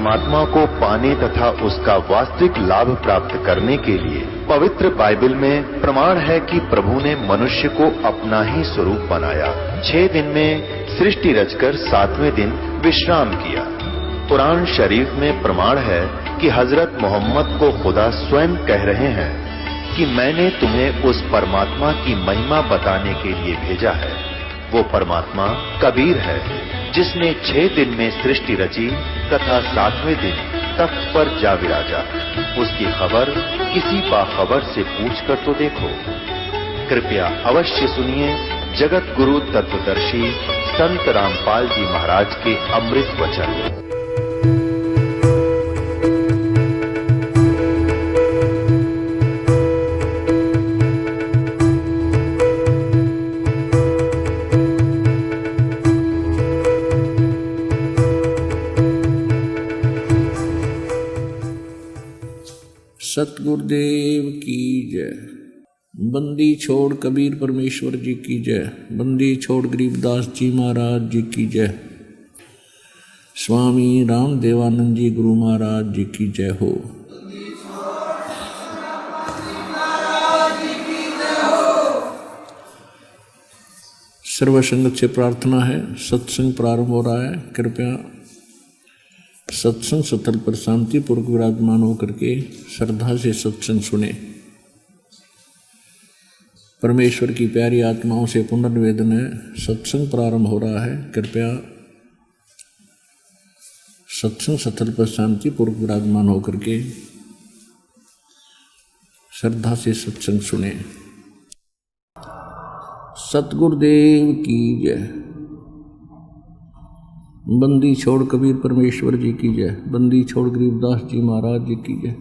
परमात्मा को पाने तथा उसका वास्तविक लाभ प्राप्त करने के लिए पवित्र बाइबल में प्रमाण है कि प्रभु ने मनुष्य को अपना ही स्वरूप बनाया। 6 दिन में सृष्टि रचकर 7वें दिन विश्राम किया। कुरान शरीफ में प्रमाण है कि हजरत मोहम्मद को खुदा स्वयं कह रहे हैं कि मैंने तुम्हें उस परमात्मा की महिमा बताने के लिए भेजा है। वो परमात्मा कबीर है जिसने 6 दिन में सृष्टि रची तथा 7वें दिन तख्त पर जा विराजा। उसकी खबर किसी बाखबर से पूछकर तो देखो। कृपया अवश्य सुनिए जगत गुरु तत्वदर्शी संत रामपाल जी महाराज के अमृत वचन। सतगुरुदेव की जय। बंदी छोड़ कबीर परमेश्वर जी की जय। बंदी छोड़ गरीबदास जी महाराज जी की जय। स्वामी राम देवानंद जी गुरु महाराज जी की जय हो। सर्व संगत से प्रार्थना है, सत्संग प्रारंभ हो रहा है। कृपया सत्संग स्थल पर शांति पूर्वक विराजमान होकर के श्रद्धा से सत्संग सुने। परमेश्वर की प्यारी आत्माओं से पुनर्निवेदन है, सत्संग प्रारंभ हो रहा है। कृपया सत्संग स्थल पर शांति पूर्वक विराजमान होकर के श्रद्धा से सत्संग सुने। सतगुरुदेव की जय। बंदी छोड़ कबीर परमेश्वर जी की जय। बंदी छोड़ गरीबदास जी महाराज जी की जय।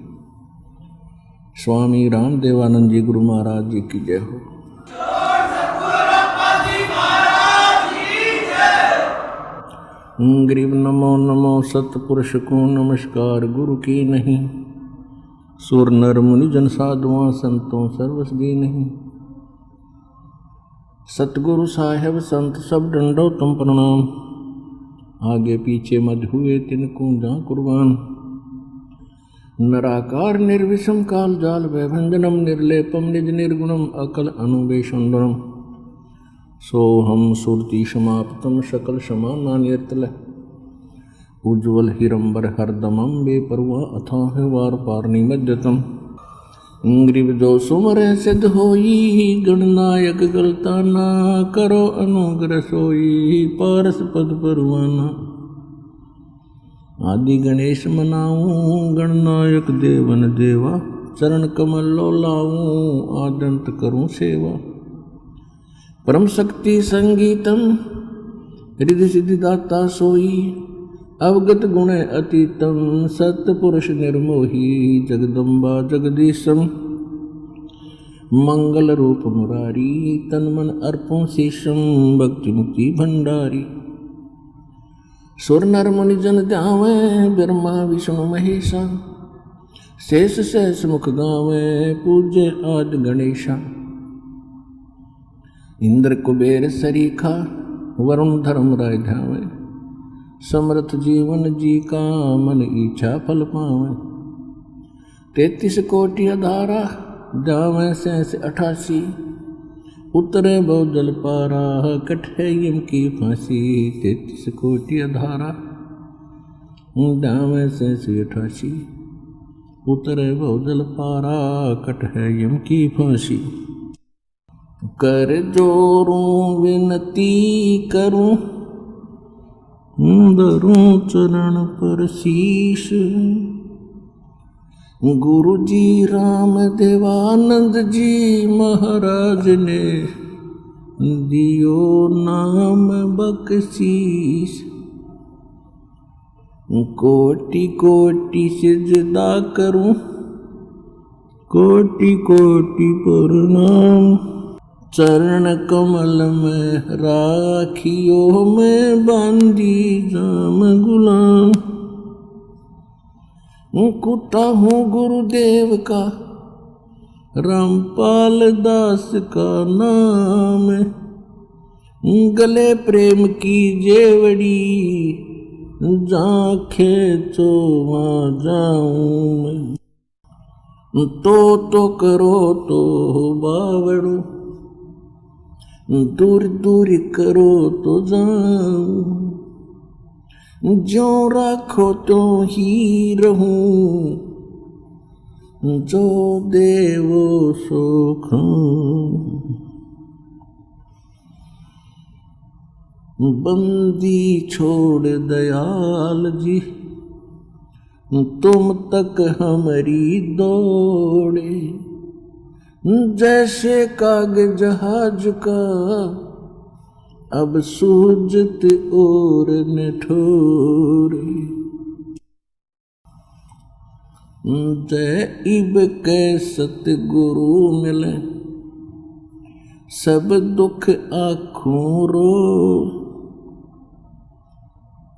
स्वामी राम देवानंद जी गुरु महाराज जी की जय हो। गरीब नमो नमो सतपुरुष को नमस्कार गुरु की नहीं। सुर नर मुनि जन साधुआं संतों सर्वस दी नहीं। सतगुरु साहेब संत सब डंडो तुम प्रणाम। आगे पीछे मत हुए तिनको जा कुर्बान। नराकार निर्विषम काल जाल वैभंजनम निर्लेपम निज निर्गुणम अकल अनुवेशंडनम। सोहम सुरति समाप्तम सकल समानान्यतल। उज्ज्वल हिरंबर हरदमम बेपरुआ अथाह वार पार निमज्जतम। ग्रीव जो सुमर सिद्ध होई गणनायक गलता ना करो अनुग्रह सोई पारस पद परवाना। आदि गणेश मनाऊं गणनायक देवन देवा। चरण कमल लो लाऊं आदंत करूं सेवा। परम शक्ति संगीतम हृदय सिद्धि दाता सोई। अवगत गुण अतीतम सत्पुरुष निर्मोही। जगदम्बा जगदीशम मंगल रूप मुरारी। तन मन अर्पों शीशम भक्ति मुक्ति भंडारी। सुर नर मुनि जन ध्यावे ब्रह्मा विष्णु महेशा। शेष शेष मुख गावे पूज्य आदि गणेशा। इंद्र कुबेर सरीखा वरुण धर्म राय ध्यावे। समर्थ जीवन जी का मन इच्छा फल पावे। 33 कोटि अधारा जावे सहस 88। उतरे बहु जल पारा कटे यम की फांसी। 33 कोटि अधारा जावे सहस 88। उतरे बहु जल पारा कटे यम की फांसी। कर जोरूं विनती करूं धरूं चरण पर शीश। गुरु जी राम देवानंद जी महाराज ने दियो नाम बख्शीश। कोटि कोटि सिजदा करूं कोटि कोटि प्रणाम। चरण कमल में राखियो में बांधी जाम गुलाम। कुत्ता हूँ गुरुदेव का रामपाल दास का नाम। गले प्रेम की जेवड़ी जहाँ खेचो वहाँ जाऊं मैं। तो करो तो बावड़ो, दूर दूर करो तो जाऊं। जो राखो तो ही रहूं, जो देवो सो खाऊं। बंदी छोड़ दयाल जी, तुम तक हमारी दौड़े। जैसे काग जहाज का अब सूझत और न ठोरे। जय इब के सतगुरु मिले, सब दुख आँखों रो।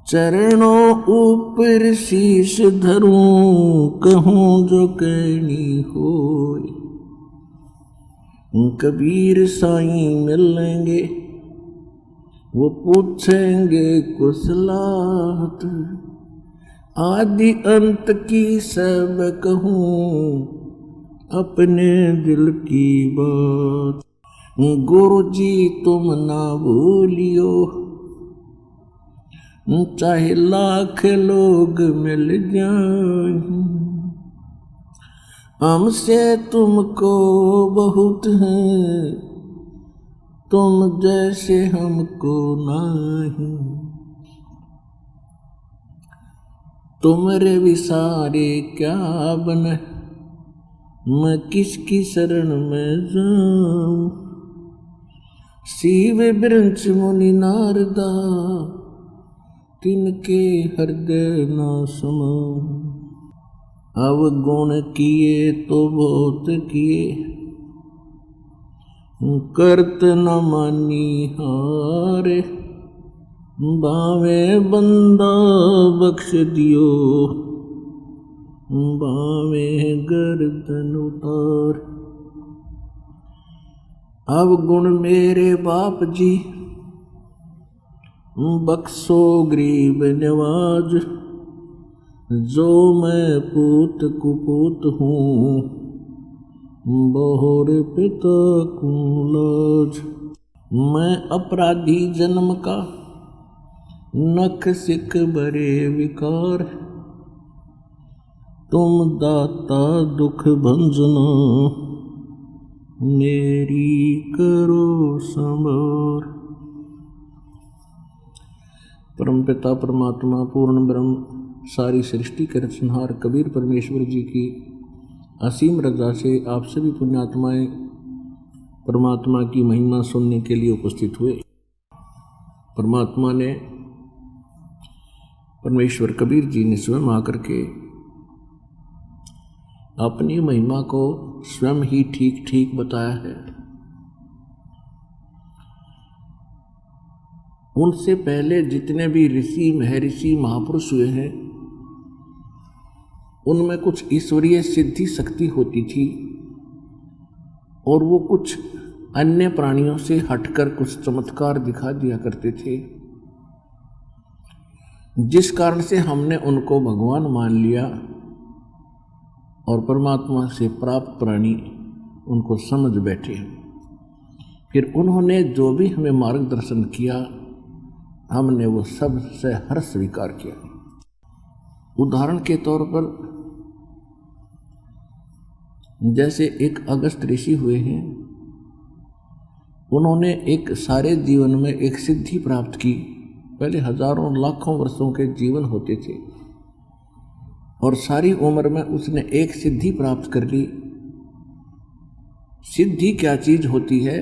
चरणों ऊपर शीश धरूं, कहूँ जो कहनी होए। कबीर साईं मिलेंगे, वो पूछेंगे कुशलाहत। आदि अंत की सब कहूँ, अपने दिल की बात। गुरु जी तुम ना भूलियो, चाहे लाख लोग मिल जाएं। हमसे तुमको बहुत है, तुम जैसे हमको नहीं। तुमरे विसारे क्या बने, मैं किसकी शरण में जाऊं। शिव वृंच मुनि नारदा, तिनके हृदय न समाऊं। अवगुण किए तो बहुत किए, करत न मानी हारे। बावे बंदा बख्श दियो, बावे गर्दन उतार। अवगुण मेरे बाप जी, बख्शो गरीब नवाज। जो मैं पूत कुपूत हूँ, बहुर पिता को लाज। मैं अपराधी जन्म का, नख सिख बरे विकार। तुम दाता दुख भंजना, मेरी करो संभार। परमपिता परमात्मा पूर्ण ब्रह्म सारी सृष्टि के रचनहार कबीर परमेश्वर जी की असीम रजा से आप सभी पुण्यात्माएं परमात्मा की महिमा सुनने के लिए उपस्थित हुए। परमात्मा ने, परमेश्वर कबीर जी ने स्वयं आकर के अपनी महिमा को स्वयं ही ठीक ठीक बताया है। उनसे पहले जितने भी ऋषि महर्षि महापुरुष हुए हैं, उनमें कुछ ईश्वरीय सिद्धि शक्ति होती थी और वो कुछ अन्य प्राणियों से हटकर कुछ चमत्कार दिखा दिया करते थे, जिस कारण से हमने उनको भगवान मान लिया और परमात्मा से प्राप्त प्राणी उनको समझ बैठे। फिर उन्होंने जो भी हमें मार्गदर्शन किया, हमने वो सब से हर्ष स्वीकार किया। उदाहरण के तौर पर जैसे एक अगस्त ऋषि हुए हैं, उन्होंने एक सारे जीवन में एक सिद्धि प्राप्त की। पहले हजारों लाखों वर्षों के जीवन होते थे और सारी उम्र में उसने एक सिद्धि प्राप्त कर ली। सिद्धि क्या चीज होती है?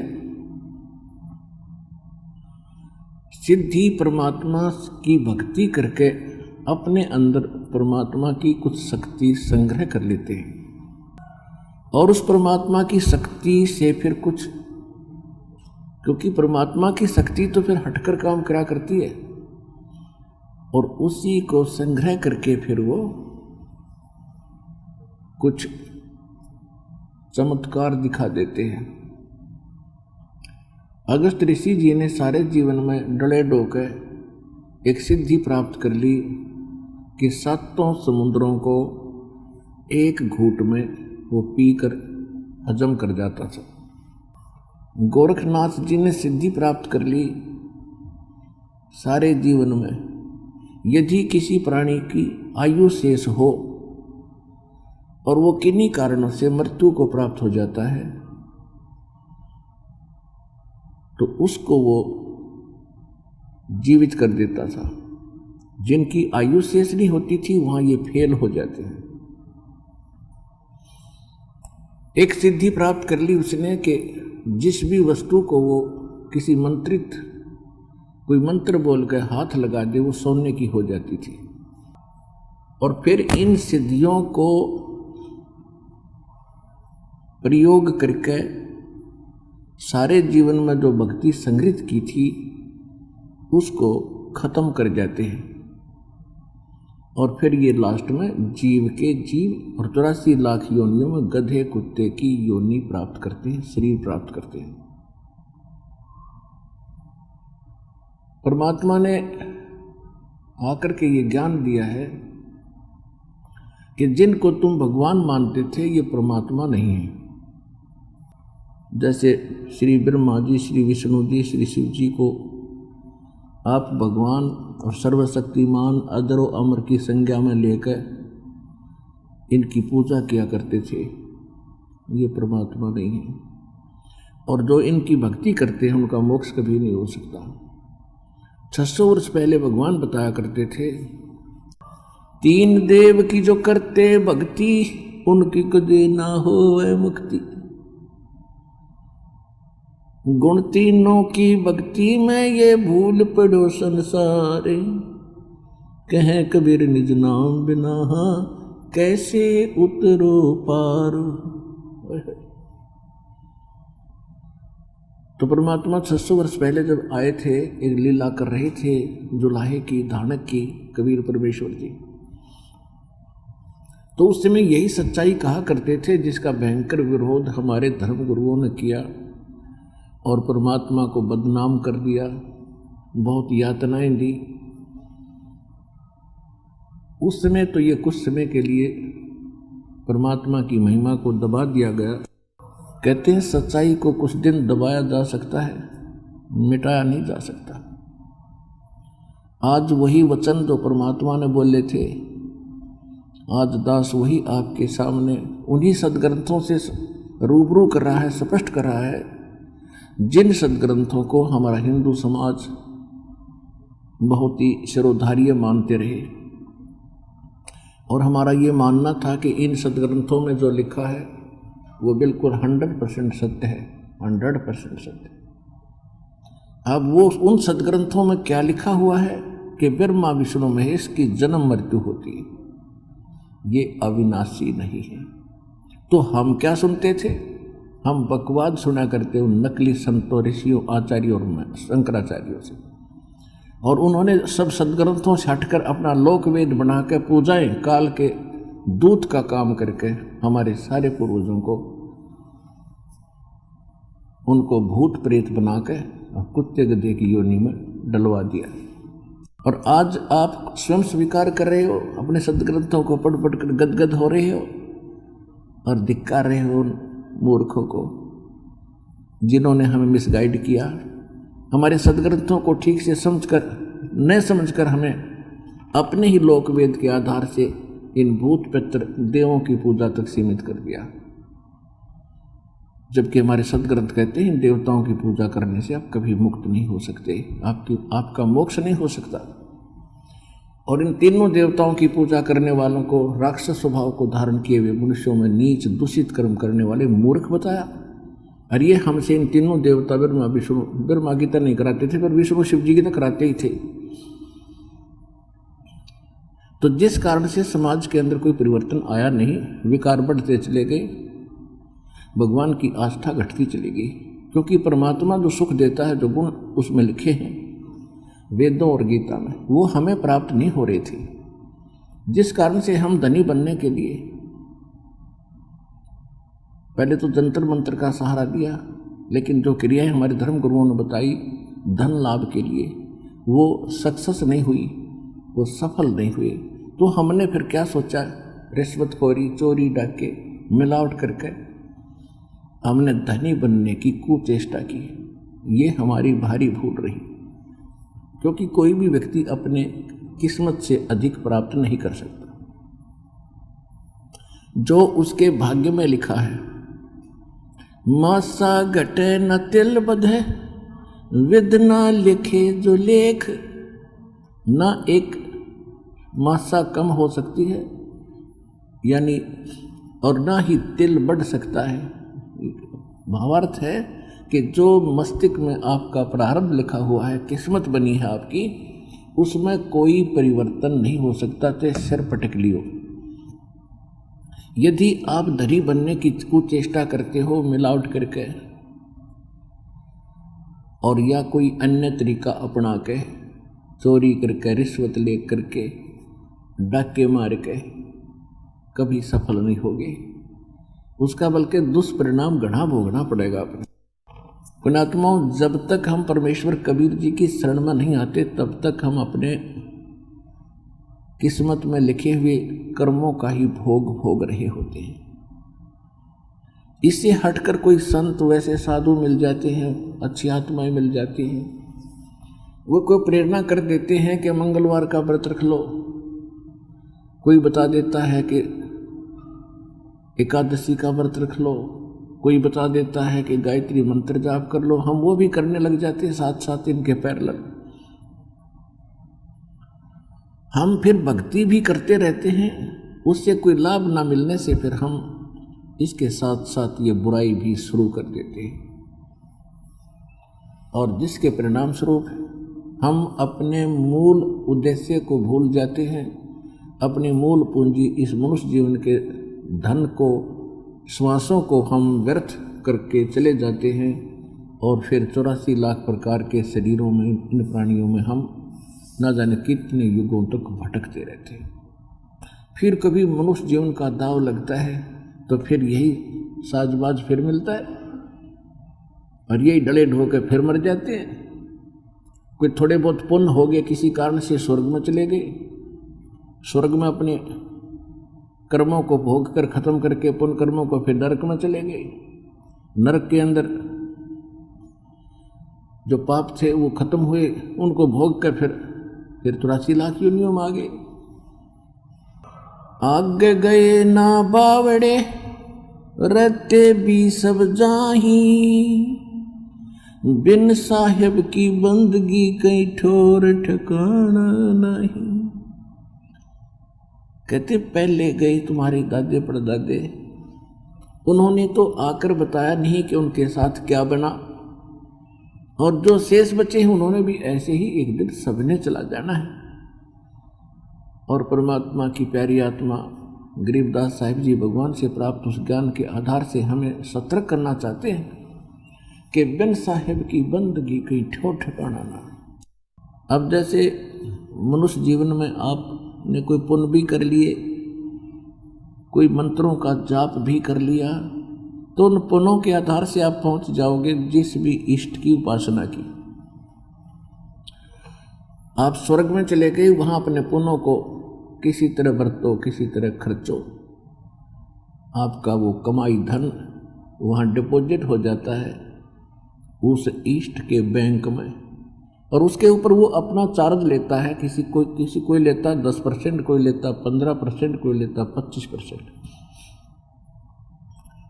सिद्धि परमात्मा की भक्ति करके अपने अंदर परमात्मा की कुछ शक्ति संग्रह कर लेते हैं और उस परमात्मा की शक्ति से फिर कुछ, क्योंकि परमात्मा की शक्ति तो फिर हटकर काम करा करती है, और उसी को संग्रह करके फिर वो कुछ चमत्कार दिखा देते हैं। अगस्त ऋषि जी ने सारे जीवन में डले डोके एक सिद्धि प्राप्त कर ली कि 7 समुद्रों को एक घूंट में वो पीकर हजम कर जाता था। गोरखनाथ जी ने सिद्धि प्राप्त कर ली सारे जीवन में यदि किसी प्राणी की आयु शेष हो और वो किन्हीं कारणों से मृत्यु को प्राप्त हो जाता है तो उसको वो जीवित कर देता था। जिनकी आयु शेष नहीं होती थी वहां ये फेल हो जाते हैं। एक सिद्धि प्राप्त कर ली उसने कि जिस भी वस्तु को वो किसी मंत्रित कोई मंत्र बोल कर हाथ लगा दे वो सोने की हो जाती थी। और फिर इन सिद्धियों को प्रयोग करके सारे जीवन में जो भक्ति संग्रहित की थी उसको खत्म कर जाते हैं। और फिर ये लास्ट में जीव के जीव और 84 लाख योनियों में गधे कुत्ते की योनि प्राप्त करते हैं, शरीर प्राप्त करते हैं। परमात्मा ने आकर के ये ज्ञान दिया है कि जिनको तुम भगवान मानते थे ये परमात्मा नहीं है। जैसे श्री ब्रह्मा जी, श्री विष्णु जी, श्री शिव जी को आप भगवान और सर्वशक्तिमान अजर और अमर की संज्ञा में लेकर इनकी पूजा किया करते थे, ये परमात्मा नहीं है। और जो इनकी भक्ति करते हैं उनका मोक्ष कभी नहीं हो सकता। 600 वर्ष पहले भगवान बताया करते थे 3 देव की जो करते भक्ति उनकी कदे ना होवे मुक्ति। गुण तीनों की भक्ति में ये भूल पड़ो संसारे, कहे कबीर निज नाम बिना कैसे उतरो पार। तो परमात्मा 600 वर्ष पहले जब आए थे एक लीला कर रहे थे जुलाहे की, धानक की, कबीर परमेश्वर जी, तो उस समय यही सच्चाई कहा करते थे जिसका भयंकर विरोध हमारे धर्म गुरुओं ने किया और परमात्मा को बदनाम कर दिया, बहुत यातनाएं दी। उस समय तो ये कुछ समय के लिए परमात्मा की महिमा को दबा दिया गया। कहते हैं सच्चाई को कुछ दिन दबाया जा सकता है, मिटाया नहीं जा सकता। आज वही वचन जो परमात्मा ने बोले थे, आज दास वही आपके सामने उन्हीं सदग्रंथों से रूबरू कर रहा है, स्पष्ट कर रहा है, जिन सदग्रंथों को हमारा हिंदू समाज बहुत ही शिरोधार्य मानते रहे। और हमारा ये मानना था कि इन सदग्रंथों में जो लिखा है वो बिल्कुल 100% सत्य है, 100% सत्य। अब वो उन सदग्रंथों में क्या लिखा हुआ है कि ब्रह्मा विष्णु महेश की जन्म मृत्यु होती है, ये अविनाशी नहीं है। तो हम क्या सुनते थे? हम बकवाद सुना करते उन नकली संतों, ऋषियों, आचार्यों और शंकराचार्यों से। और उन्होंने सब सदग्रंथों से हटकर अपना लोकवेद बना के पूजाएं काल के दूत का काम करके हमारे सारे पूर्वजों को उनको भूत प्रेत बना के कुत्ते गधे की योनि में डलवा दिया। और आज आप स्वयं स्वीकार कर रहे हो, अपने सदग्रंथों को पढ़ पढ़ कर गदगद हो रहे हो और धिक्कार रहे हो उन मूर्खों को जिन्होंने हमें मिसगाइड किया। हमारे सदग्रंथों को ठीक से न समझकर हमें अपने ही लोकवेद के आधार से इन भूत पितर देवों की पूजा तक सीमित कर दिया। जबकि हमारे सदग्रंथ कहते हैं इन देवताओं की पूजा करने से आप कभी मुक्त नहीं हो सकते, आपका मोक्ष नहीं हो सकता। और इन तीनों देवताओं की पूजा करने वालों को राक्षस स्वभाव को धारण किए हुए मनुष्यों में नीच दूषित कर्म करने वाले मूर्ख बताया। और ये हमसे इन तीनों देवता ब्रह्मा विष्णु, ब्रह्मा की तो नहीं कराते थे पर विष्णु शिव जी की तो कराते ही थे। तो जिस कारण से समाज के अंदर कोई परिवर्तन आया नहीं, विकार बढ़ते चले गए, भगवान की आस्था घटती चली गई। क्योंकि परमात्मा जो सुख देता है, जो गुण उसमें लिखे हैं वेदों और गीता में, वो हमें प्राप्त नहीं हो रही थी। जिस कारण से हम धनी बनने के लिए पहले तो जंतर मंत्र का सहारा दिया, लेकिन जो क्रियाएं हमारे धर्म गुरुओं ने बताई धन लाभ के लिए, वो सक्सेस नहीं हुई, वो सफल नहीं हुए, तो हमने फिर क्या सोचा, रिश्वतखोरी, चोरी, डाके, मिलावट करके हमने धनी बनने की कुचेष्टा की। ये हमारी भारी भूल रही, क्योंकि कोई भी व्यक्ति अपने किस्मत से अधिक प्राप्त नहीं कर सकता। जो उसके भाग्य में लिखा है, मासा घटे न तिल बधे, विद ना लिखे जो लेख। ना एक मासा कम हो सकती है यानी, और ना ही तिल बढ़ सकता है। भावार्थ है कि जो मस्तिष्क में आपका प्रारब्ध लिखा हुआ है, किस्मत बनी है आपकी, उसमें कोई परिवर्तन नहीं हो सकता, चाहे सिर पटक लियो। यदि आप धनी बनने की कुचेष्टा करते हो मिलावट करके, और या कोई अन्य तरीका अपना के, चोरी करके, रिश्वत ले करके, डाके मार के, कभी सफल नहीं होगे। उसका बल्कि दुष्परिणाम घना भोगना पड़ेगा अपने। पुण्यात्माओं, जब तक हम परमेश्वर कबीर जी की शरण में नहीं आते, तब तक हम अपने किस्मत में लिखे हुए कर्मों का ही भोग रहे होते हैं। इससे हटकर कोई संत, वैसे साधु मिल जाते हैं, अच्छी आत्माएं मिल जाती हैं, वो कोई प्रेरणा कर देते हैं कि मंगलवार का व्रत रख लो, कोई बता देता है कि एकादशी का व्रत रख लो, कोई बता देता है कि गायत्री मंत्र जाप कर लो। हम वो भी करने लग जाते हैं, साथ साथ इनके पैरेलल हम फिर भक्ति भी करते रहते हैं। उससे कोई लाभ ना मिलने से फिर हम इसके साथ साथ ये बुराई भी शुरू कर देते हैं, और जिसके परिणाम स्वरूप हम अपने मूल उद्देश्य को भूल जाते हैं। अपनी मूल पूंजी, इस मनुष्य जीवन के धन को, श्वासों को हम व्यर्थ करके चले जाते हैं, और फिर 84 लाख प्रकार के शरीरों में, इन प्राणियों में हम न जाने कितने युगों तक भटकते रहते हैं। फिर कभी मनुष्य जीवन का दाव लगता है तो फिर यही साजबाज फिर मिलता है, और यही डले ढोके फिर मर जाते हैं। कोई थोड़े बहुत पुण्य हो गए, किसी कारण से स्वर्ग में चले गए, स्वर्ग में अपने कर्मों को भोग कर खत्म करके पुण्य कर्मों को फिर नरक में चले गए। नरक के अंदर जो पाप थे वो खत्म हुए, उनको भोग कर फिर 83 लाख योनियों में आ गए। आगे गए ना बावड़े, रहते भी सब जाही, बिन साहिब की बंदगी कहीं ठोर ठिकाना नहीं। कहते पहले गए तुम्हारे दादे परदादे, उन्होंने तो आकर बताया नहीं कि उनके साथ क्या बना, और जो शेष बचे हैं उन्होंने भी ऐसे ही एक दिन सबने चला जाना है। और परमात्मा की प्यारी आत्मा गरीबदास साहिब जी भगवान से प्राप्त उस ज्ञान के आधार से हमें सतर्क करना चाहते हैं कि बिन साहिब की बंदगी कहीं ठोर ठिकाना ना। अब जैसे मनुष्य जीवन में आपने कोई पुण्य भी कर लिए, कोई मंत्रों का जाप भी कर लिया, तो उन पुण्यों के आधार से आप पहुंच जाओगे जिस भी इष्ट की उपासना की। आप स्वर्ग में चले गए, वहां अपने पुण्यों को किसी तरह बरतो, किसी तरह खर्चो, आपका वो कमाई धन वहां डिपॉजिट हो जाता है उस इष्ट के बैंक में, और उसके ऊपर वो अपना चार्ज लेता है। किसी कोई लेता 10%, कोई लेता 15%, कोई लेता 25%।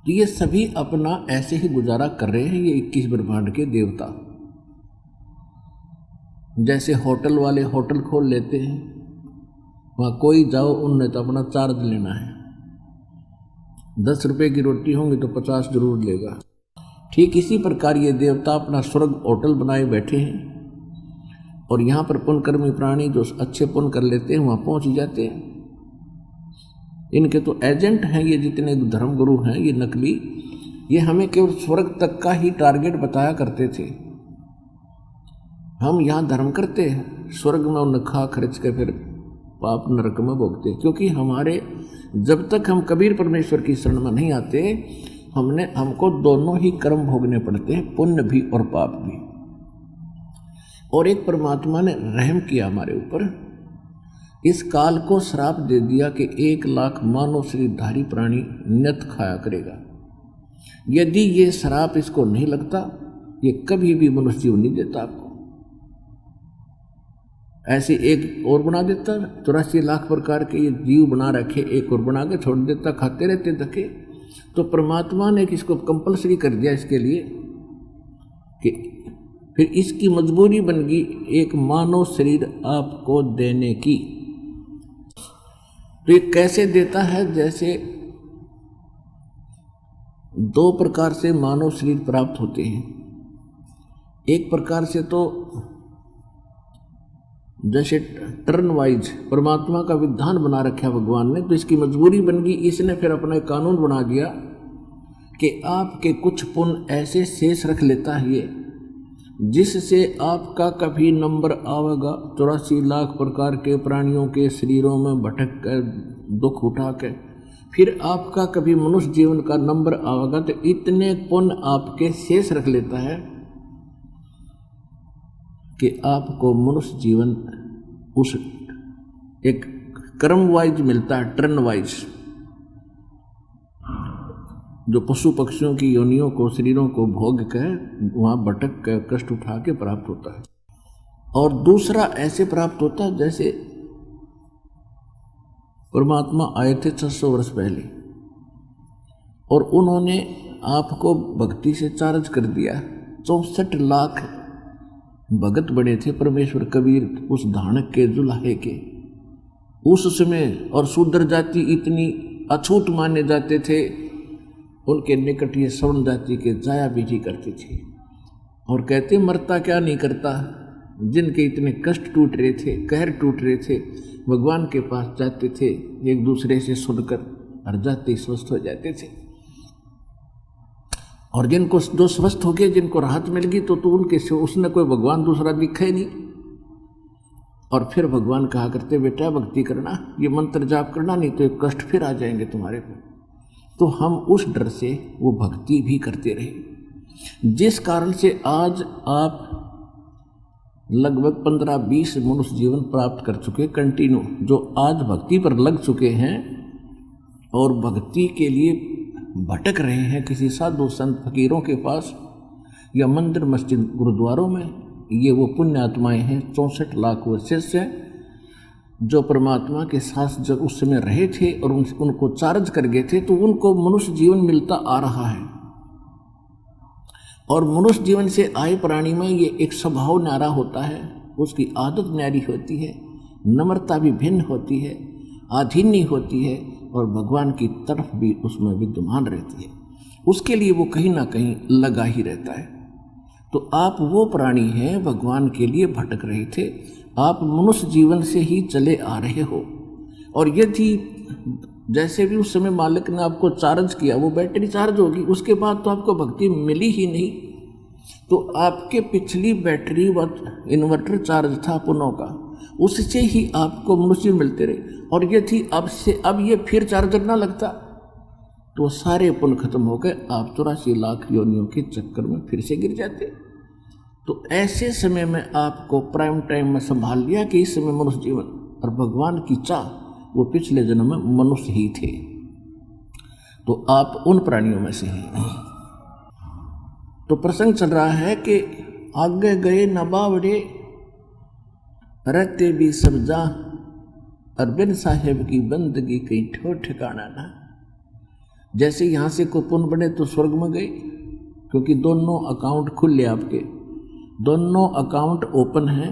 तो ये सभी अपना ऐसे ही गुजारा कर रहे हैं, ये 21 ब्रह्मांड के देवता। जैसे होटल वाले होटल खोल लेते हैं, वहाँ कोई जाओ, उनने तो अपना चार्ज लेना है। 10 रुपये की रोटी होंगी तो 50 जरूर लेगा। ठीक इसी प्रकार ये देवता अपना स्वर्ग होटल बनाए बैठे हैं, और यहाँ पर पुण्यकर्मी प्राणी जो अच्छे पुण्य कर लेते हैं वहाँ पहुँच जाते हैं। इनके तो एजेंट हैं ये जितने धर्मगुरु हैं, ये नकली, ये हमें केवल स्वर्ग तक का ही टारगेट बताया करते थे। हम यहाँ धर्म करते हैं, स्वर्ग में उन्हें खा खर्च के फिर पाप नरक में भोगते, क्योंकि हमारे जब तक हम कबीर परमेश्वर की शरण में नहीं आते, हमको दोनों ही कर्म भोगने पड़ते हैं, पुण्य भी और पाप भी। और एक परमात्मा ने रहम किया हमारे ऊपर, इस काल को श्राप दे दिया कि 1 लाख मानव शरीरधारी प्राणी नियत खाया करेगा। यदि ये श्राप इसको नहीं लगता, ये कभी भी मनुष्य जीवन नहीं देता आपको। ऐसे एक और बना देता, 84 लाख प्रकार के ये जीव बना रखे, एक और बना के छोड़ देता, खाते रहते धके। तो परमात्मा ने इसको कंपलसरी कर दिया इसके लिए कि फिर इसकी मजबूरी बन गई एक मानव शरीर आपको देने की। तो ये कैसे देता है? जैसे 2 प्रकार से मानव शरीर प्राप्त होते हैं। एक प्रकार से तो जैसे टर्न वाइज परमात्मा का विधान बना रखा भगवान ने, तो इसकी मजबूरी बन गई, इसने फिर अपना एक कानून बना दिया कि आपके कुछ पुण्य ऐसे शेष रख लेता है ये, जिससे आपका कभी नंबर आवेगा 84 लाख प्रकार के प्राणियों के शरीरों में भटक कर दुख उठा के फिर आपका कभी मनुष्य जीवन का नंबर आवेगा, तो इतने पुण्य आपके शेष रख लेता है कि आपको मनुष्य जीवन उस एक क्रम वाइज मिलता है, टर्न वाइज, जो पशु पक्षियों की योनियों को शरीरों को भोग कर वहाँ भटक कर कष्ट उठा के प्राप्त होता है। और दूसरा ऐसे प्राप्त होता है जैसे परमात्मा आए थे 600 वर्ष पहले और उन्होंने आपको भक्ति से चार्ज कर दिया। 64 लाख भगत बने थे परमेश्वर कबीर उस धानक के जुलाहे के उस समय, और शूद्र जाति इतनी अछूत माने जाते थे, उनके निकट ये सवर्ण जाति के जाया बीजी करती थी और कहते मरता क्या नहीं करता। जिनके इतने कष्ट टूट रहे थे, कहर टूट रहे थे, भगवान के पास जाते थे, एक दूसरे से सुनकर हर जाते स्वस्थ हो जाते थे। और जिनको जो स्वस्थ हो गए, जिनको राहत मिल गई, तो उनके से उसने कोई भगवान दूसरा दिखा ही नहीं। और फिर भगवान कहा करते बेटा भक्ति करना, ये मंत्र जाप करना, नहीं तो ये कष्ट फिर आ जाएंगे तुम्हारे पर। तो हम उस डर से वो भक्ति भी करते रहे, जिस कारण से आज आप लगभग 15-20 मनुष्य जीवन प्राप्त कर चुके कंटिन्यू, जो आज भक्ति पर लग चुके हैं और भक्ति के लिए भटक रहे हैं किसी साधु संत फकीरों के पास या मंदिर मस्जिद गुरुद्वारों में। ये वो पुण्य आत्माएँ हैं 64 लाख वर्षों से, जो परमात्मा के साथ जब उस समय रहे थे और उनको चार्ज कर गए थे, तो उनको मनुष्य जीवन मिलता आ रहा है। और मनुष्य जीवन से आए प्राणी में ये एक स्वभाव न्यारा होता है, उसकी आदत न्यारी होती है, नम्रता भी भिन्न होती है, आधीनी होती है, और भगवान की तरफ भी उसमें विद्यमान रहती है। उसके लिए वो कहीं ना कहीं लगा ही रहता है। तो आप वो प्राणी हैं, भगवान के लिए भटक रहे थे, आप मनुष्य जीवन से ही चले आ रहे हो। और यदि जैसे भी उस समय मालिक ने आपको चार्ज किया, वो बैटरी चार्ज होगी, उसके बाद तो आपको भक्ति मिली ही नहीं। तो आपके पिछली बैटरी व इन्वर्टर चार्ज था पुनः का, उससे ही आपको मनुष्य मिलते रहे। और यदि अब ये फिर चार्जर ना लगता, तो सारे पुण्य खत्म हो गए, आप 84 लाख योनियों के चक्कर में फिर से गिर जाते। तो ऐसे समय में आपको प्राइम टाइम में संभाल लिया कि इस समय मनुष्य जीवन, और भगवान की चाह वो पिछले जन्म में मनुष्य ही थे। तो आप उन प्राणियों में से हैं। तो प्रसंग चल रहा है कि आगे गए न बावड़े रहते भी सब जा, अरबिन साहेब की बंदगी कहीं ठोर ठिकाना ना। जैसे यहाँ से को पुण्य बने तो स्वर्ग में गए, क्योंकि दोनों अकाउंट खुले, आपके दोनों अकाउंट ओपन हैं,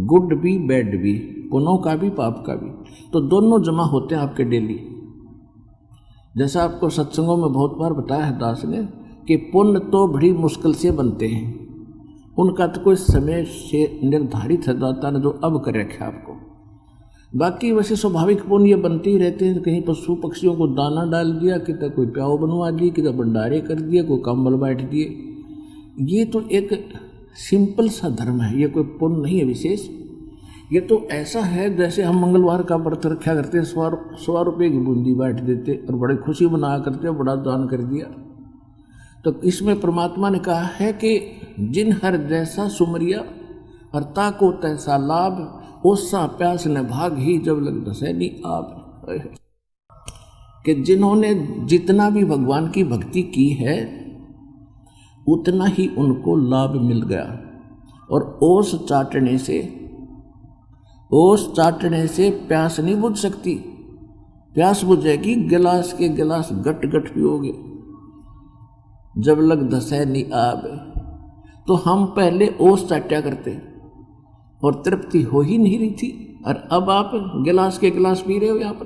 गुड भी बैड भी, पुण्यों का भी पाप का भी, तो दोनों जमा होते हैं आपके डेली। जैसा आपको सत्संगों में बहुत बार बताया है दास ने कि पुण्य तो बड़ी मुश्किल से बनते हैं, उनका तो कोई समय से निर्धारित है दाता ने जो अब कर रखा आपको। बाकी वैसे स्वाभाविक पुण्य ये बनते ही रहते हैं। कहीं पशु पक्षियों को दाना डाल दिया, कितना कोई प्याऊ बनवा दिए, कितना भंडारे कर दिए, कोई कंबल बैठ दिए, ये तो एक सिंपल सा धर्म है, ये कोई पुण्य नहीं है विशेष। ये तो ऐसा है जैसे हम मंगलवार का व्रत रखा करते हैं, 100 रुपये की बूंदी बैठ देते और बड़ी खुशी बनाया करते, बड़ा दान कर दिया। तो इसमें परमात्मा ने कहा है कि जिन हर जैसा सुमरिया और ताको तैसा लाभ, ओसा प्यास न भाग ही जब लग दसैनी आप। कि जिन्होंने जितना भी भगवान की भक्ति की है उतना ही उनको लाभ मिल गया। और ओस चाटने से प्यास नहीं बुझ सकती। प्यास बुझेगी गिलास के गिलास गट गट पियोगे। जब लग दसैनी आवे, तो हम पहले ओस चाटा करते और तृप्ति हो ही नहीं रही थी, और अब आप गिलास के गिलास पी रहे हो। यहाँ पर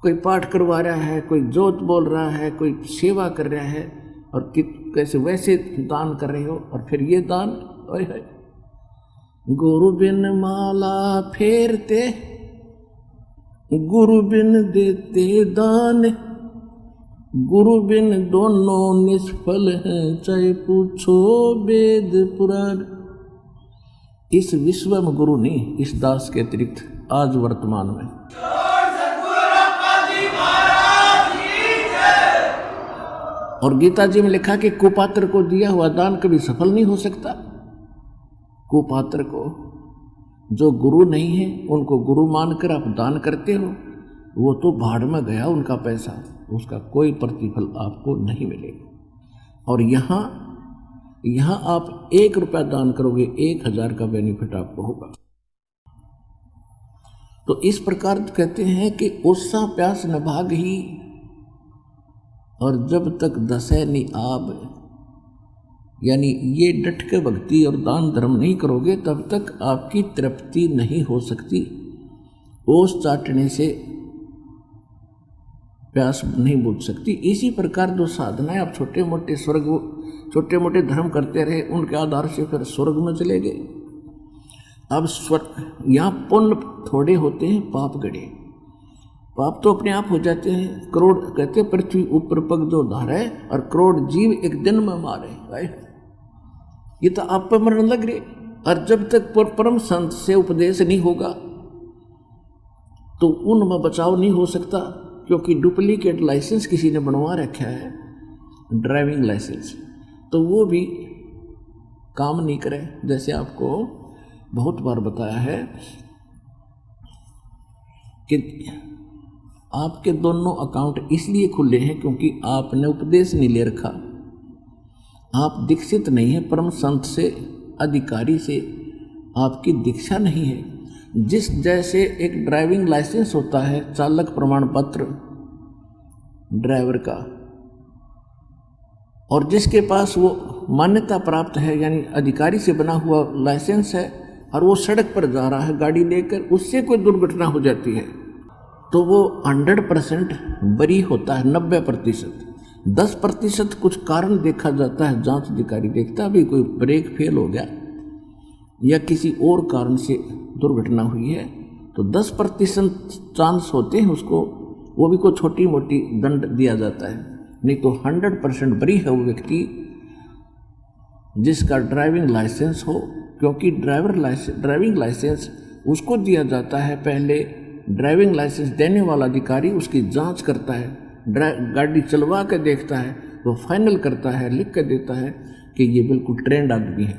कोई पाठ करवा रहा है, कोई जोत बोल रहा है, कोई सेवा कर रहा है, और कैसे वैसे दान कर रहे हो। और फिर ये दान, ओए है, गुरु बिन माला फेरते, गुरु बिन देते दान, गुरु बिन दोनों निष्फल हैं, चाहे पूछो वेद पुराण। इस विश्व में गुरु नहीं, इस दास के अतिरिक्त आज वर्तमान में। और गीता जी में लिखा कि कुपात्र को दिया हुआ दान कभी सफल नहीं हो सकता। कुपात्र को, जो गुरु नहीं है, उनको गुरु मानकर आप दान करते हो, वो तो भाड़ में गया उनका पैसा, उसका कोई प्रतिफल आपको नहीं मिलेगा। और यहाँ आप 1 रुपया दान करोगे, 1000 का बेनिफिट आपको होगा। तो इस प्रकार कहते हैं कि ओसा प्यास न भाग ही, और जब तक दसैनी आब, यानी ये डट के भक्ति और दान धर्म नहीं करोगे तब तक आपकी तृप्ति नहीं हो सकती। ओस चाटने से प्यास नहीं बुझ सकती। इसी प्रकार जो साधना है, आप छोटे मोटे धर्म करते रहे, उनके आधार से फिर स्वर्ग में चले गए। अब स्वर्ग, यहाँ पुण्य थोड़े होते हैं, पाप गड़े। पाप तो अपने आप हो जाते हैं। करोड़ कहते पृथ्वी ऊपर पग जो धारे, और करोड़ जीव एक दिन में मारे। ये तो आप पर मरण लग रहे। और जब तक परम संत से उपदेश नहीं होगा तो उनमें बचाव नहीं हो सकता, क्योंकि डुप्लीकेट लाइसेंस किसी ने बनवा रखा है, ड्राइविंग लाइसेंस, तो वो भी काम नहीं करे। जैसे आपको बहुत बार बताया है कि आपके दोनों अकाउंट इसलिए खुले हैं क्योंकि आपने उपदेश नहीं ले रखा, आप दीक्षित नहीं है, परम संत से, अधिकारी से आपकी दीक्षा नहीं है। जिस जैसे एक ड्राइविंग लाइसेंस होता है, चालक प्रमाण पत्र ड्राइवर का, और जिसके पास वो मान्यता प्राप्त है, यानी अधिकारी से बना हुआ लाइसेंस है, और वो सड़क पर जा रहा है गाड़ी लेकर, उससे कोई दुर्घटना हो जाती है तो वो 100% बरी होता है, 90%। 10% कुछ कारण देखा जाता है, जांच अधिकारी देखता है, भी कोई ब्रेक फेल हो गया या किसी और कारण से दुर्घटना हुई है, तो 10% चांस होते हैं उसको, वो भी कोई छोटी मोटी दंड दिया जाता है। नहीं तो 100% बरी है वो व्यक्ति जिसका ड्राइविंग लाइसेंस हो, क्योंकि ड्राइविंग लाइसेंस उसको दिया जाता है। पहले ड्राइविंग लाइसेंस देने वाला अधिकारी उसकी जांच करता है, गाड़ी चलवा के देखता है, वो फाइनल करता है, लिख के देता है कि ये बिल्कुल ट्रेंड आदमी है,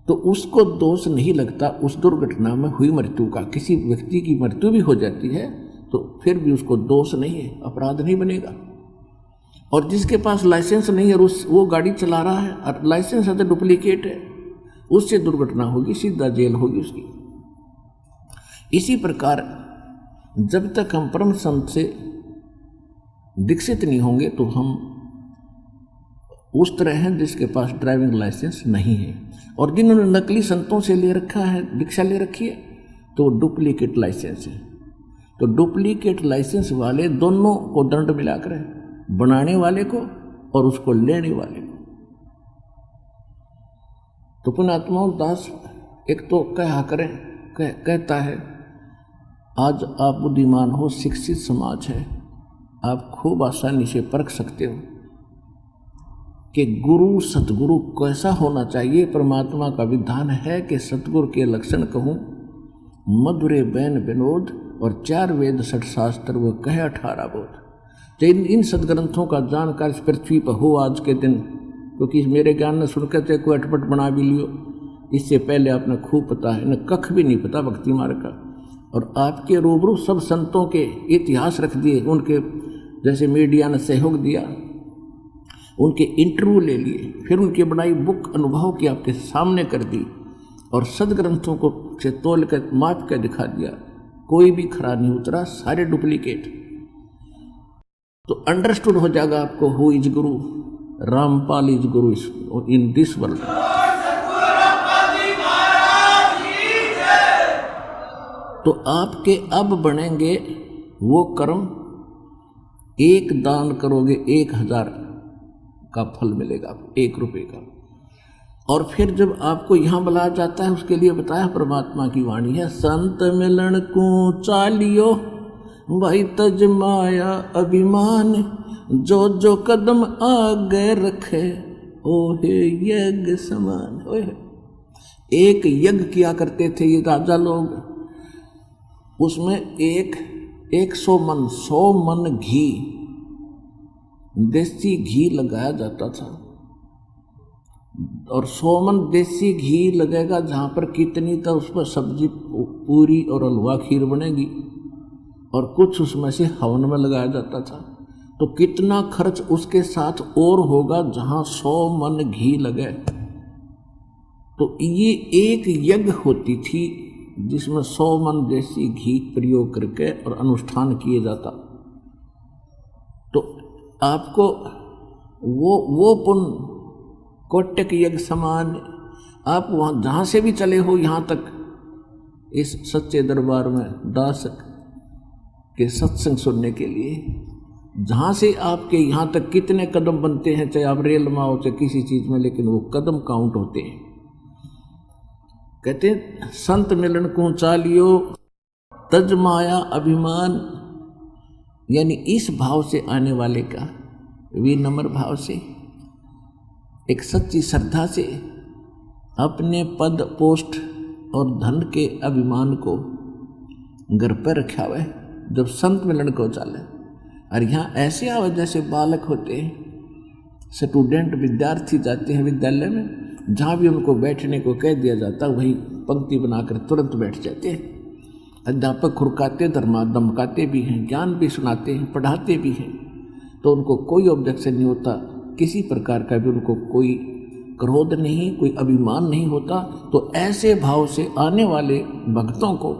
तो उसको दोष नहीं लगता उस दुर्घटना में हुई मृत्यु का। किसी व्यक्ति की मृत्यु भी हो जाती है तो फिर भी उसको दोष नहीं है, अपराध नहीं बनेगा। और जिसके पास लाइसेंस नहीं है और वो गाड़ी चला रहा है और लाइसेंस है तो डुप्लीकेट है, उससे दुर्घटना होगी, सीधा जेल होगी उसकी। इसी प्रकार जब तक हम परम संत से दीक्षित नहीं होंगे तो हम उस तरह हैं जिसके पास ड्राइविंग लाइसेंस नहीं है। और जिन्होंने नकली संतों से ले रखा है, दीक्षा ले रखी है, तो डुप्लीकेट लाइसेंस है। तो डुप्लीकेट लाइसेंस वाले दोनों को दंड मिलाकर है, बनाने वाले को और उसको लेने वाले को। तो पुण्यात्मा दास एक तो कहता है आज आप बुद्धिमान हो, शिक्षित समाज है, आप खूब आसानी से परख सकते हो कि गुरु सतगुरु कैसा होना चाहिए। परमात्मा का विधान है कि सतगुरु के लक्षण कहूँ, मधुरे बैन विनोद और 4 वेद 6 शास्त्र वो कहे 18 बोध। इन सदग्रंथों का जानकार इस पृथ्वी पर हो आज के दिन, क्योंकि मेरे ज्ञान ने सुनकर चाहे कोई अटपट बना भी लियो इससे पहले आपने खूब पता है, न कख भी नहीं पता भक्ति मार्ग का। और आपके रूबरू सब संतों के इतिहास रख दिए, उनके जैसे मीडिया ने सहयोग दिया, उनके इंटरव्यू ले लिए, फिर उनकी बनाई बुक अनुभव की आपके सामने कर दी और सदग्रंथों को से तोल कर माप कर दिखा दिया। कोई भी खरा नहीं उतरा, सारे डुप्लीकेट। तो अंडरस्टूड हो जाएगा आपको who is Guru, Rampal is Guru in this world. तो आपके अब बनेंगे वो कर्म, एक दान करोगे 1000 का फल मिलेगा आपको, 1 रुपये का। और फिर जब आपको यहाँ बुलाया जाता है, उसके लिए बताया परमात्मा की वाणी है, संत मिलन को चालियो भाई तज माया अभिमान, जो जो कदम आगे रखे ओहे यज्ञ समान। ओहे, एक यज्ञ किया करते थे ये राजा लोग, उसमें 100 मन 100 मन घी, देसी घी लगाया जाता था। और 100 मन देसी घी लगेगा जहाँ पर कितनी तो उस पर सब्जी पूरी और हलवा खीर बनेगी, और कुछ उसमें से हवन में लगाया जाता था। तो कितना खर्च उसके साथ और होगा जहाँ 100 मन घी लगे। तो ये एक यज्ञ होती थी जिसमें 100 मन देसी घी प्रयोग करके और अनुष्ठान किए जाता। तो आपको वो पुण्य कोटक यज्ञ समान, आप वहाँ जहाँ से भी चले हो यहाँ तक इस सच्चे दरबार में दास के सत्संग सुनने के लिए, जहाँ से आपके यहाँ तक कितने कदम बनते हैं, चाहे आप रेल में हो चाहे किसी चीज़ में, लेकिन वो कदम काउंट होते हैं। कहते हैं संत मिलन को चालियो तज माया अभिमान, यानी इस भाव से आने वाले का, विनम्र भाव से, एक सच्ची श्रद्धा से अपने पद पोस्ट और धन के अभिमान को घर पर रखा हुआ है जब संत मिलन को चाले। और यहाँ ऐसे आवे जैसे बालक होते हैं, स्टूडेंट विद्यार्थी जाते हैं विद्यालय में, जहाँ भी उनको बैठने को कह दिया जाता वही पंक्ति बनाकर तुरंत बैठ जाते हैं। अध्यापक खुरकाते धमकाते भी हैं, ज्ञान भी सुनाते हैं, पढ़ाते भी हैं, तो उनको कोई ऑब्जेक्शन नहीं होता, किसी प्रकार का भी उनको कोई क्रोध नहीं, कोई अभिमान नहीं होता। तो ऐसे भाव से आने वाले भक्तों को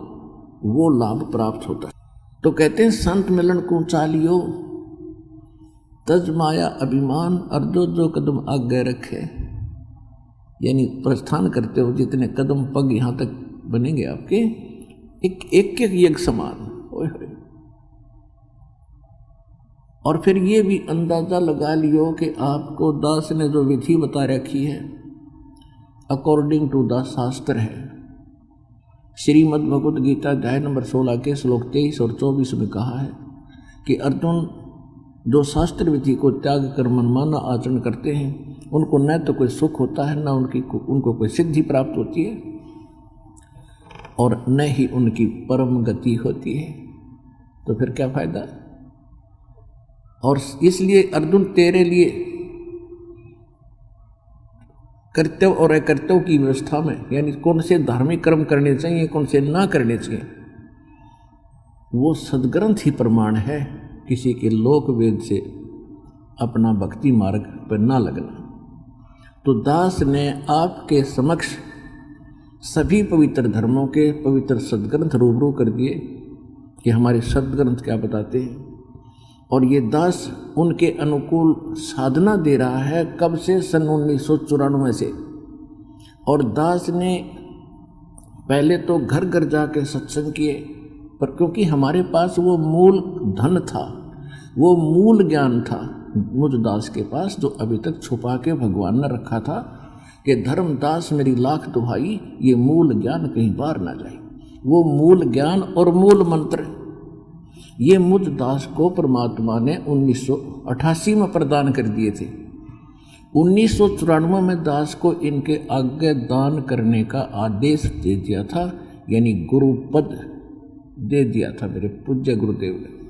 वो लाभ प्राप्त होता है। तो कहते हैं संत मिलन को चालियो तज माया अभिमान, और जो जो कदम आगे रखे, यानी प्रस्थान करते हो जितने कदम पग यहाँ तक बनेंगे आपके, एक यज्ञ समान। और फिर ये भी अंदाज़ा लगा लियो कि आपको दास ने जो विधि बता रखी है अकॉर्डिंग टू द शास्त्र है। श्रीमद् भगवद गीता अध्याय नंबर 16 के श्लोक 23 और 24 में कहा है कि अर्जुन जो शास्त्र विधि को त्याग कर मनमाना आचरण करते हैं उनको न तो कोई सुख होता है, न उनको कोई सिद्धि प्राप्त होती है, और न ही उनकी परम गति होती है। तो फिर क्या फायदा। और इसलिए अर्जुन तेरे लिए कर्तव्य और अकर्तव्य की व्यवस्था में, यानी कौन से धार्मिक कर्म करने चाहिए कौन से ना करने चाहिए, वो सदग्रंथ ही प्रमाण है किसी के लोक वेद से अपना भक्ति मार्ग पर ना लगना। तो दास ने आपके समक्ष सभी पवित्र धर्मों के पवित्र सदग्रंथ रूबरू कर दिए कि हमारे सदग्रंथ क्या बताते हैं, और ये दास उनके अनुकूल साधना दे रहा है कब से, सन 1994 से। और दास ने पहले तो घर घर जाके सत्संग किए, पर क्योंकि हमारे पास वो मूल धन था, वो मूल ज्ञान था मुझ दास के पास, जो अभी तक छुपा के भगवान ने रखा था कि धर्मदास मेरी लाख दुहाई, ये मूल ज्ञान कहीं बाहर ना जाए। वो मूल ज्ञान और मूल मंत्र ये मुझ दास को परमात्मा ने 1988 में प्रदान कर दिए थे। 1994 में दास को इनके आगे दान करने का आदेश दे दिया था, यानी गुरु पद दे दिया था मेरे पूज्य गुरुदेव ने।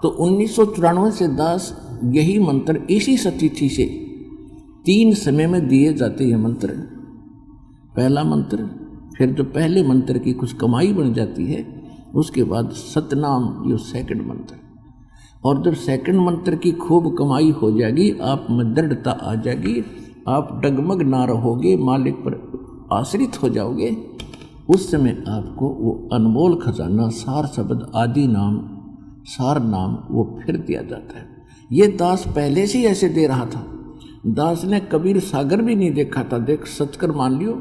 तो 1994 से दास यही मंत्र इसी सतिथि से 3 समय में दिए जाते हैं मंत्र। पहला मंत्र, फिर जो पहले मंत्र की कुछ कमाई बन जाती है, उसके बाद सतनाम ये सेकंड मंत्र। और जब सेकंड मंत्र की खूब कमाई हो जाएगी, आप में दृढ़ता आ जाएगी, आप डगमग ना रहोगे, मालिक पर आश्रित हो जाओगे, उस समय आपको वो अनमोल खजाना सार शब्द आदि नाम सार नाम वो फिर दिया जाता है। ये दास पहले से ही ऐसे दे रहा था। दास ने कबीर सागर भी नहीं देखा था, देख सचकर मान लियो,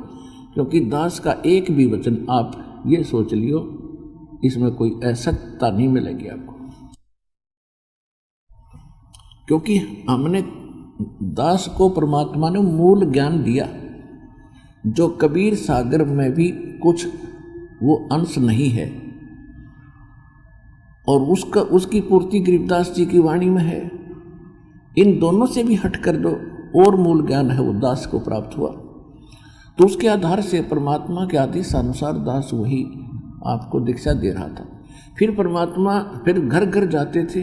क्योंकि दास का एक भी वचन आप ये सोच लियो इसमें कोई असत्यता नहीं मिलेगी आपको, क्योंकि हमने दास को परमात्मा ने मूल ज्ञान दिया, जो कबीर सागर में भी कुछ वो अंश नहीं है, और उसकी पूर्ति गरीबदास जी की वाणी में है। इन दोनों से भी हटकर जो और मूल ज्ञान है वो दास को प्राप्त हुआ, तो उसके आधार से परमात्मा के आदेश अनुसार दास वही आपको दीक्षा दे रहा था। फिर परमात्मा फिर घर घर जाते थे,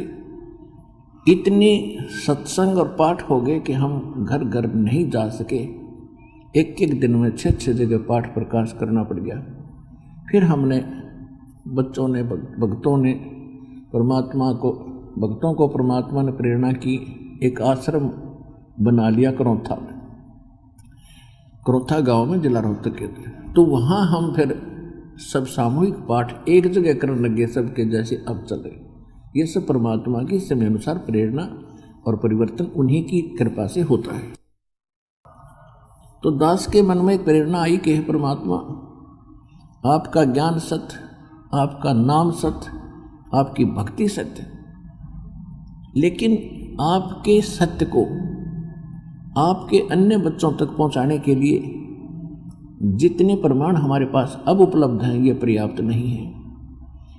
इतनी सत्संग और पाठ हो गए कि हम घर घर नहीं जा सके, एक एक दिन में 6-6 जगह पाठ प्रकाश करना पड़ गया। फिर हमने बच्चों ने भक्तों ने भक्तों को परमात्मा ने प्रेरणा की, एक आश्रम बना लिया करोथा गांव में जिला रोहतक के। तो वहाँ हम फिर सब सामूहिक पाठ एक जगह करने लगे, सबके जैसे अब चल रहे। ये सब परमात्मा की समय अनुसार प्रेरणा और परिवर्तन उन्हीं की कृपा से होता है। तो दास के मन में एक प्रेरणा आई कि हे परमात्मा, आपका ज्ञान सत्य, आपका नाम सत्य, आपकी भक्ति सत्य, लेकिन आपके सत्य को आपके अन्य बच्चों तक पहुंचाने के लिए जितने प्रमाण हमारे पास अब उपलब्ध हैं ये पर्याप्त नहीं है।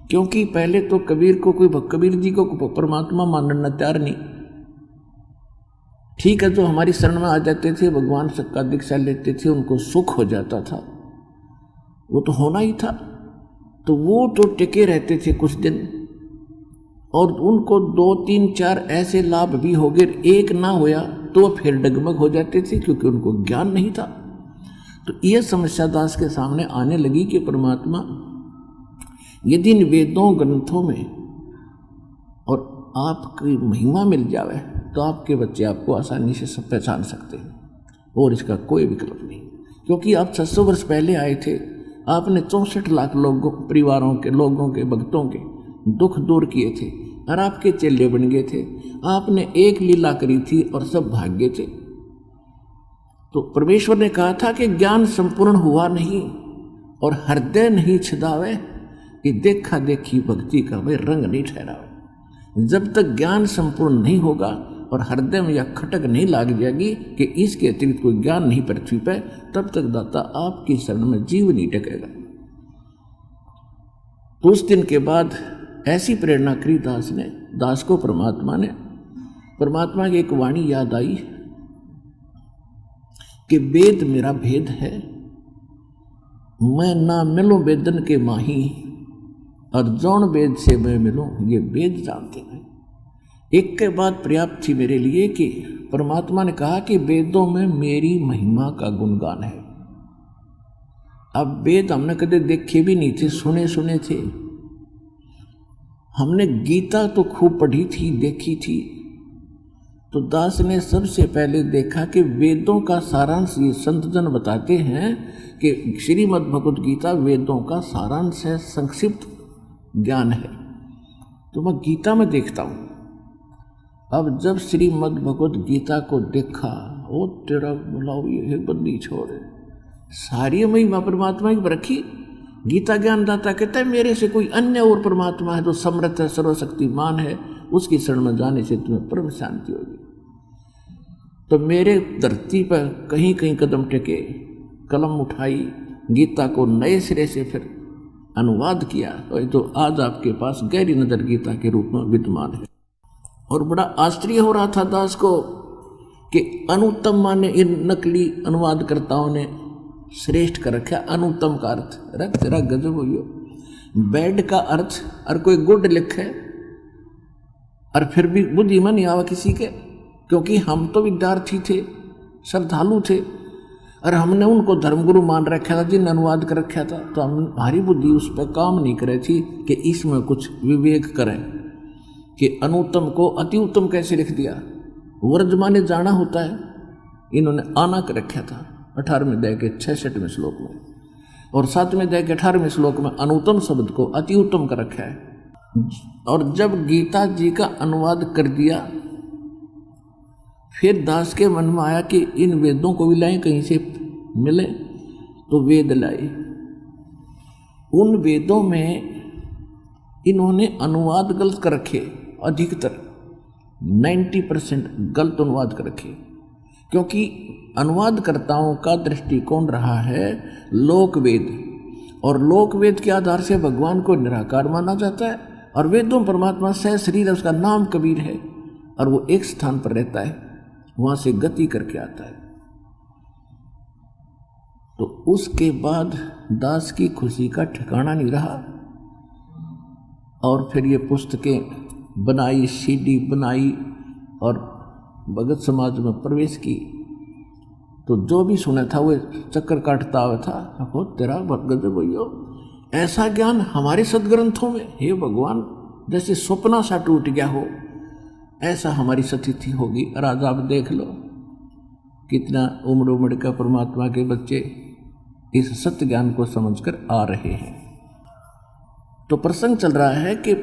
क्योंकि पहले तो कबीर जी को परमात्मा मानना तैयार नहीं। ठीक है, जो हमारी शरण में आ जाते थे, भगवान सबका दीक्षा लेते थे, उनको सुख हो जाता था, वो तो होना ही था। तो वो तो टिके रहते थे कुछ दिन, और उनको 2-3-4 ऐसे लाभ भी हो गए, एक ना होया तो फिर डगमग हो जाते थे, क्योंकि उनको ज्ञान नहीं था। तो यह समस्या दास के सामने आने लगी कि परमात्मा, यदि इन वेदों ग्रंथों में और आपकी महिमा मिल जावे तो आपके बच्चे आपको आसानी से सब पहचान सकते हैं, और इसका कोई विकल्प नहीं। क्योंकि आप 600 वर्ष पहले आए थे, आपने 64 लाख लोगों, परिवारों के लोगों के भक्तों के दुख दूर किए थे, और आपके चेले बन गए थे। आपने एक लीला करी थी और सब भाग गए थे। तो परमेश्वर ने कहा था कि ज्ञान संपूर्ण हुआ नहीं और हृदय नहीं छिदावे, ये देखा देखी भक्ति का वे रंग नहीं ठहरावे। जब तक ज्ञान संपूर्ण नहीं होगा और हृदय में यह खटक नहीं लाग जाएगी कि इसके अतिरिक्त कोई ज्ञान नहीं पृथ्वी पर, तब तक दाता आपकी शरण में जीव नहीं टकेगा। तो उस दिन के बाद ऐसी प्रेरणा करी दास को परमात्मा की एक वाणी याद आई कि वेद मेरा भेद है, मैं ना मिलूं वेदन के माही, और जौन वेद से मैं मिलूं ये वेद जानते हैं। एक के बाद पर्याप्त थी मेरे लिए कि परमात्मा ने कहा कि वेदों में मेरी महिमा का गुणगान है। अब वेद हमने कभी देखे भी नहीं थे, सुने थे। हमने गीता तो खूब पढ़ी थी, देखी थी। तो दास ने सबसे पहले देखा कि वेदों का सारांश, ये संत जन बताते हैं कि श्रीमद् भगवद गीता वेदों का सारांश है, संक्षिप्त ज्ञान है। तो मैं गीता में देखता हूँ। अब जब श्रीमद् भगवद गीता को देखा, ओ तेरा बुलाओ ये बंदी छोड़े, सारी महिमा परमात्मा की रखी। गीता ज्ञानदाता कहता है मेरे से कोई अन्य और परमात्मा है जो समर्थ है, सर्वशक्तिमान है, उसकी शरण में जाने से तुम्हें परम शांति होगी। तो मेरे धरती पर कहीं कहीं कदम टेके, कलम उठाई, गीता को नए सिरे से फिर अनुवाद किया, तो आज आपके पास गहरी नजर गीता के रूप में विद्यमान है। और बड़ा आश्चर्य हो रहा था दास को कि अनुत्तम माने इन नकली अनुवादकर्ताओं ने श्रेष्ठ कर रखा। अनुत्तम का अर्थ रख तेरा गजब हो, बैड का अर्थ और कोई गुड लिखे, और फिर भी बुद्धि में नहीं आवा किसी के, क्योंकि हम तो विद्यार्थी थे, श्रद्धालु थे, और हमने उनको धर्मगुरु मान रखा था, जिन अनुवाद कर रखा था, तो हमारी बुद्धि उस पर काम नहीं करे थी कि इसमें कुछ विवेक करें कि अनुत्तम को अति उत्तम कैसे लिख दिया। वर्जमाने जाना होता है, इन्होंने आना कर रखा था 18वें अध्याय के 66वें श्लोक में, और 7वें अध्याय के 18वें श्लोक में अनुत्तम शब्द को अति उत्तम कर रखा है। और जब गीता जी का अनुवाद कर दिया, फिर दास के मन में आया कि इन वेदों को भी लाएं, कहीं से मिले, तो वेद लाए। उन वेदों में इन्होंने अनुवाद गलत कर रखे, अधिकतर 90% गलत अनुवाद कर रखे, क्योंकि अनुवादकर्ताओं का दृष्टिकोण रहा है लोकवेद, और लोकवेद के आधार से भगवान को निराकार माना जाता है, और वेदों परमात्मा से शरीर, उसका नाम कबीर है, और वो एक स्थान पर रहता है, वहां से गति करके आता है। तो उसके बाद दास की खुशी का ठिकाना नहीं रहा, और फिर ये पुस्तकें बनाई, सीडी बनाई और भगत समाज में प्रवेश की। तो जो भी सुना था वो चक्कर काटता हुआ था, हो तेरा गजब भैया, ऐसा ज्ञान हमारे सदग्रंथों में, हे भगवान, जैसे सपना सा टूट गया हो, ऐसा हमारी सतिथि होगी। और आज आप देख लो कितना उम्र उम्र का परमात्मा के बच्चे इस सत्य ज्ञान को समझकर आ रहे हैं। तो प्रसंग चल रहा है कि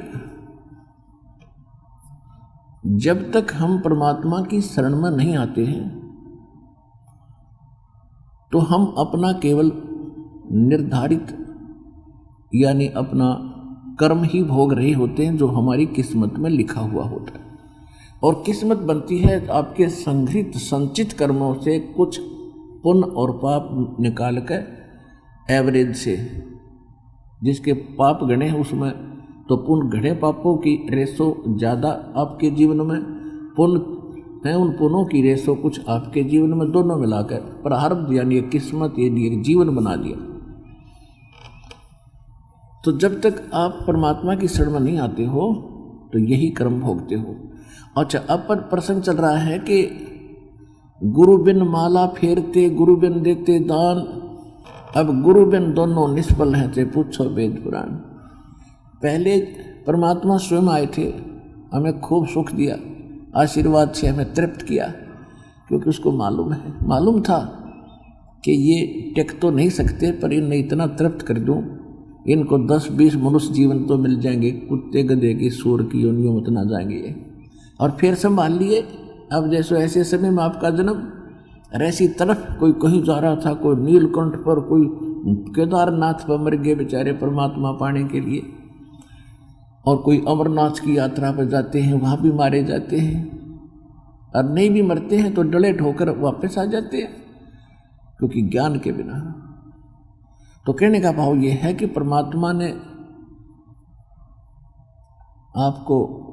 जब तक हम परमात्मा की शरण में नहीं आते हैं, तो हम अपना केवल निर्धारित यानी अपना कर्म ही भोग रहे होते हैं, जो हमारी किस्मत में लिखा हुआ होता है। और किस्मत बनती है आपके संग्रहित संचित कर्मों से कुछ पुण्य और पाप निकाल कर एवरेज से, जिसके पाप गणे हैं उसमें तो पुण्य घड़े पापों की रेशो ज़्यादा आपके जीवन में, पुण्य है उन पुण्यों की रेशो कुछ आपके जीवन में, दोनों मिलाकर प्रारब्ध यानी किस्मत यानी एक जीवन बना दिया। तो जब तक आप परमात्मा की शरण में नहीं आते हो तो यही कर्म भोगते हो। अच्छा, अब पर प्रसंग चल रहा है कि गुरु बिन माला फेरते, गुरु बिन देते दान, अब गुरु बिन दोनों निष्फल हैं, थे पूछो वेद पुराण। पहले परमात्मा स्वयं आए थे, हमें खूब सुख दिया, आशीर्वाद से हमें तृप्त किया, क्योंकि उसको मालूम था कि ये टेक तो नहीं सकते, पर इन्हें इतना तृप्त कर दूं, इनको 10-20 मनुष्य जीवन तो मिल जाएंगे, कुत्ते गधे की सूर की योनियों में ना जाएंगे। और फिर संभाल लिए। अब जैसे ऐसे समय में आपका जन्म, ऐसी तरफ कोई कहीं जा रहा था, कोई नीलकंठ पर, कोई केदारनाथ पर मर गए बेचारे परमात्मा पाने के लिए, और कोई अमरनाथ की यात्रा पर जाते हैं, वहाँ भी मारे जाते हैं, और नहीं भी मरते हैं तो डले ठोकर वापस आ जाते हैं, क्योंकि ज्ञान के बिना। तो कहने का भाव ये है कि परमात्मा ने आपको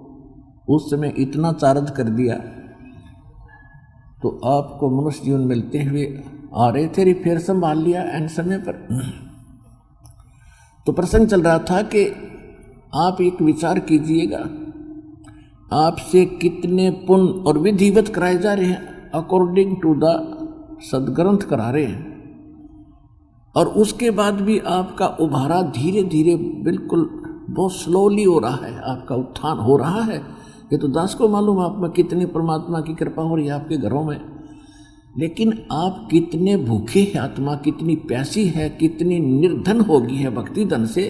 उस समय इतना चार्ज कर दिया, तो आपको मनुष्य जीवन मिलते हुए आ रहे थे, फिर संभाल लिया एन समय पर। तो प्रसंग चल रहा था कि आप एक विचार कीजिएगा, आपसे कितने पुण्य और विधिवत कराए जा रहे हैं, अकॉर्डिंग टू द सदग्रंथ करा रहे हैं, और उसके बाद भी आपका उभारा धीरे धीरे बिल्कुल बहुत स्लोली हो रहा है, आपका उत्थान हो रहा है। ये तो दास को मालूम आप में कितनी परमात्मा की कृपा हो रही है आपके घरों में, लेकिन आप कितने भूखे हैं, आत्मा कितनी प्यासी है, कितनी निर्धन होगी है भक्ति धन से,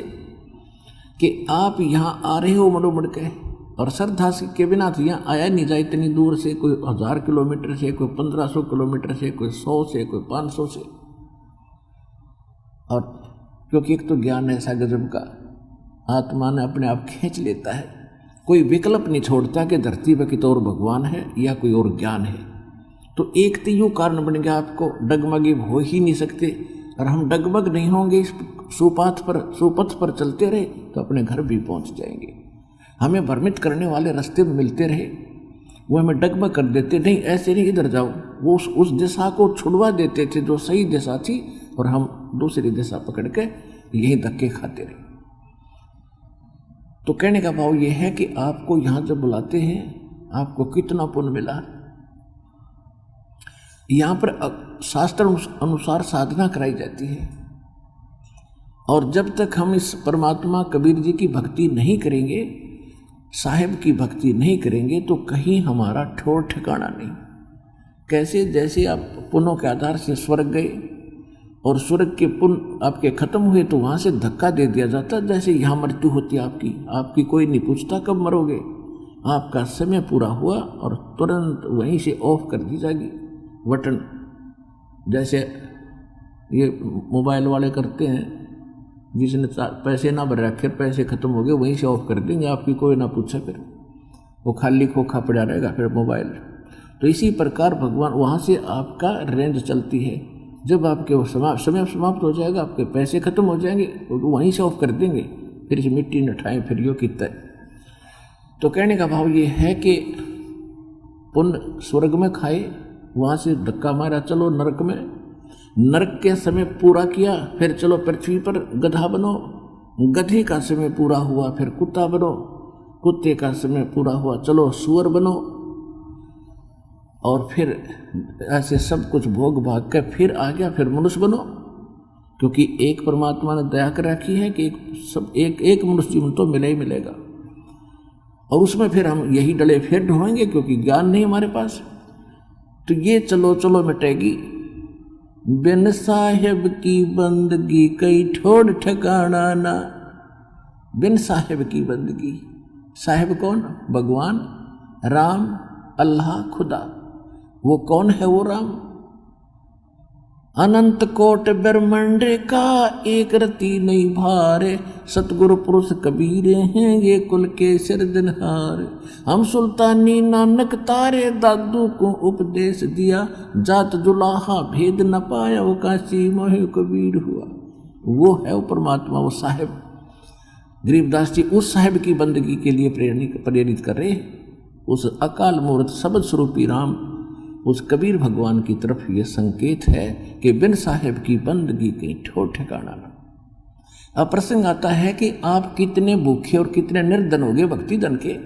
कि आप यहाँ आ रहे हो मुड़ मुड़ के, और श्रद्धा के बिना तो यहाँ आया नहीं जाए इतनी दूर से, कोई 1000 किलोमीटर से, कोई 1500 किलोमीटर से, कोई 100 से, कोई 500 से। और क्योंकि एक तो ज्ञान ऐसा गजब का आत्मा ने अपने आप खींच लेता है, कोई विकल्प नहीं छोड़ता कि धरती पर कितो और भगवान है या कोई और ज्ञान है। तो एक तो यूँ कारण बन गया, आपको डगमगे हो ही नहीं सकते, और हम डगमग नहीं होंगे इस सुपथ पर चलते रहे तो अपने घर भी पहुंच जाएंगे। हमें भ्रमित करने वाले रास्ते में मिलते रहे, वो हमें डगमग कर देते, नहीं ऐसे नहीं इधर जाओ, वो उस दिशा को छुड़वा देते थे जो सही दिशा थी, और हम दूसरी दिशा पकड़ के यही धक्के खाते रहे। तो कहने का भाव ये है कि आपको यहाँ जब बुलाते हैं, आपको कितना पुण्य मिला। यहाँ पर शास्त्र अनुसार साधना कराई जाती है। और जब तक हम इस परमात्मा कबीर जी की भक्ति नहीं करेंगे, साहिब की भक्ति नहीं करेंगे, तो कहीं हमारा ठौर ठिकाना नहीं। कैसे? जैसे आप पुण्यों के आधार से स्वर्ग गए और स्वर्ग के पुण्य आपके खत्म हुए तो वहाँ से धक्का दे दिया जाता, जैसे यहाँ मृत्यु होती है आपकी कोई नहीं पूछता कब मरोगे, आपका समय पूरा हुआ और तुरंत वहीं से ऑफ कर दी जाएगी बटन। जैसे ये मोबाइल वाले करते हैं, जिसने पैसे ना भर रखे, पैसे खत्म हो गए, वहीं से ऑफ कर देंगे, आपकी कोई ना पूछे, फिर वो खाली खोखा पड़ा रहेगा फिर मोबाइल। तो इसी प्रकार भगवान वहाँ से आपका रेंज चलती है। जब आपके वो समय समाप्त हो जाएगा, आपके पैसे खत्म हो जाएंगे, तो वहीं से ऑफ कर देंगे, फिर से मिट्टी न ठाएँ फिर यो कितना है। तो कहने का भाव ये है कि पुण्य स्वर्ग में खाए, वहाँ से धक्का मारा चलो नरक में, नरक के समय पूरा किया, फिर चलो पृथ्वी पर गधा बनो, गधे का समय पूरा हुआ फिर कुत्ता बनो, कुत्ते का समय पूरा हुआ चलो सुअर बनो, और फिर ऐसे सब कुछ भोग भाग कर फिर आ गया फिर मनुष्य बनो। क्योंकि एक परमात्मा ने दया कर रखी है कि एक मनुष्य जीवन तो मिले ही मिलेगा, और उसमें फिर हम यही डले फिर ढूंढेंगे क्योंकि ज्ञान नहीं हमारे पास। तो ये चलो चलो मिटेगी। बिन साहिब की बंदगी कई ठोड़ ठिकाना ना। बिन साहिब की बंदगी, साहिब कौन? भगवान राम, अल्लाह, खुदा। वो कौन है वो राम? अनंत कोट ब्रह्मांड का एक रति नहीं भारे, सतगुरु पुरुष कबीर हैं ये कुल के सिरजनहार। हम सुल्तानी नानक तारे, दादू को उपदेश दिया, जात जुलाहा भेद न पाया, वो काशी मोहि कबीर हुआ। वो है वो परमात्मा, वो साहिब। गरीबदास जी उस साहिब की बंदगी के लिए प्रेरित कर रहे हैं। उस अकाल मूर्त शब्द स्वरूपी राम, उस कबीर भगवान की तरफ ये संकेत है कि बिन साहिब की बंदगी की ठोर ठिकाना ना। अब प्रसंग आता है कि आप कितने भूखे और कितने निर्धन हो गए भक्ति धन के,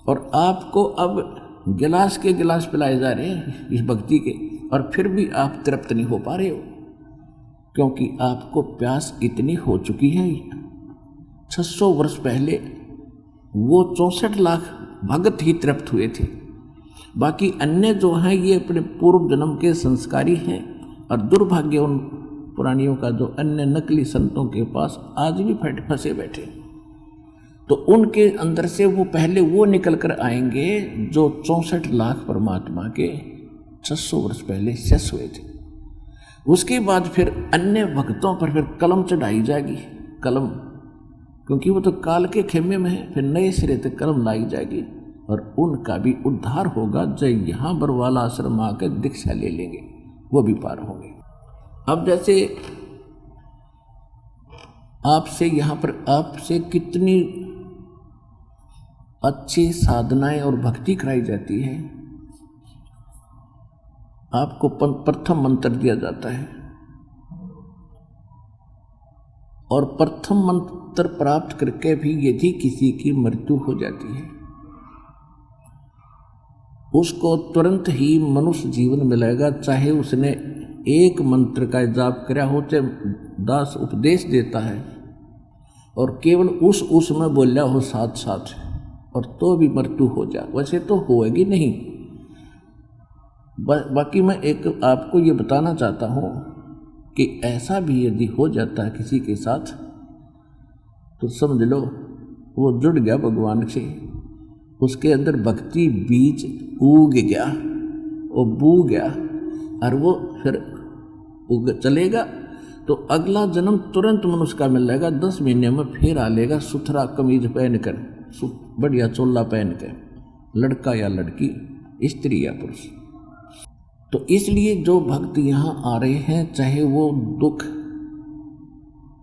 और आपको अब गिलास के गिलास पिलाए जा रहे हैं इस भक्ति के, और फिर भी आप तृप्त नहीं हो पा रहे हो, क्योंकि आपको प्यास इतनी हो चुकी है। 600 वर्ष पहले वो 64 लाख भगत ही तृप्त हुए थे, बाकी अन्य जो हैं ये अपने पूर्व जन्म के संस्कारी हैं, और दुर्भाग्य उन पुरानियों का जो अन्य नकली संतों के पास आज भी फंसे बैठे। तो उनके अंदर से वो पहले वो निकल कर आएंगे जो 64 लाख परमात्मा के 600 वर्ष पहले शेष हुए थे। उसके बाद फिर अन्य भक्तों पर फिर कलम चढ़ाई जाएगी, कलम, क्योंकि वो तो काल के खेमे में है, फिर नए सिरे से कलम लाई जाएगी और उनका भी उद्धार होगा। जो यहाँ बरवाला आश्रम आकर दीक्षा ले लेंगे वो भी पार होंगे। अब जैसे आपसे यहाँ पर आपसे कितनी अच्छी साधनाएं और भक्ति कराई जाती है। आपको प्रथम मंत्र दिया जाता है, और प्रथम मंत्र प्राप्त करके भी यदि किसी की मृत्यु हो जाती है, उसको तुरंत ही मनुष्य जीवन मिलेगा, चाहे उसने एक मंत्र का जाप किया हो, चाहे दास उपदेश देता है और केवल उसमें बोला हो साथ साथ, और तो भी मृत्यु हो जाए। वैसे तो होएगी नहीं। बाकी मैं एक आपको ये बताना चाहता हूँ कि ऐसा भी यदि हो जाता है किसी के साथ, तो समझ लो वो जुड़ गया भगवान से, उसके अंदर भक्ति बीज उग गया, वो बू गया, और वो फिर चलेगा तो अगला जन्म तुरंत मनुष्य का मिल जाएगा। 10 महीने में फिर आ लेगा सुथरा कमीज पहन कर, बढ़िया चोला पहन कर, लड़का या लड़की, स्त्री या पुरुष। तो इसलिए जो भक्त यहाँ आ रहे हैं, चाहे वो दुख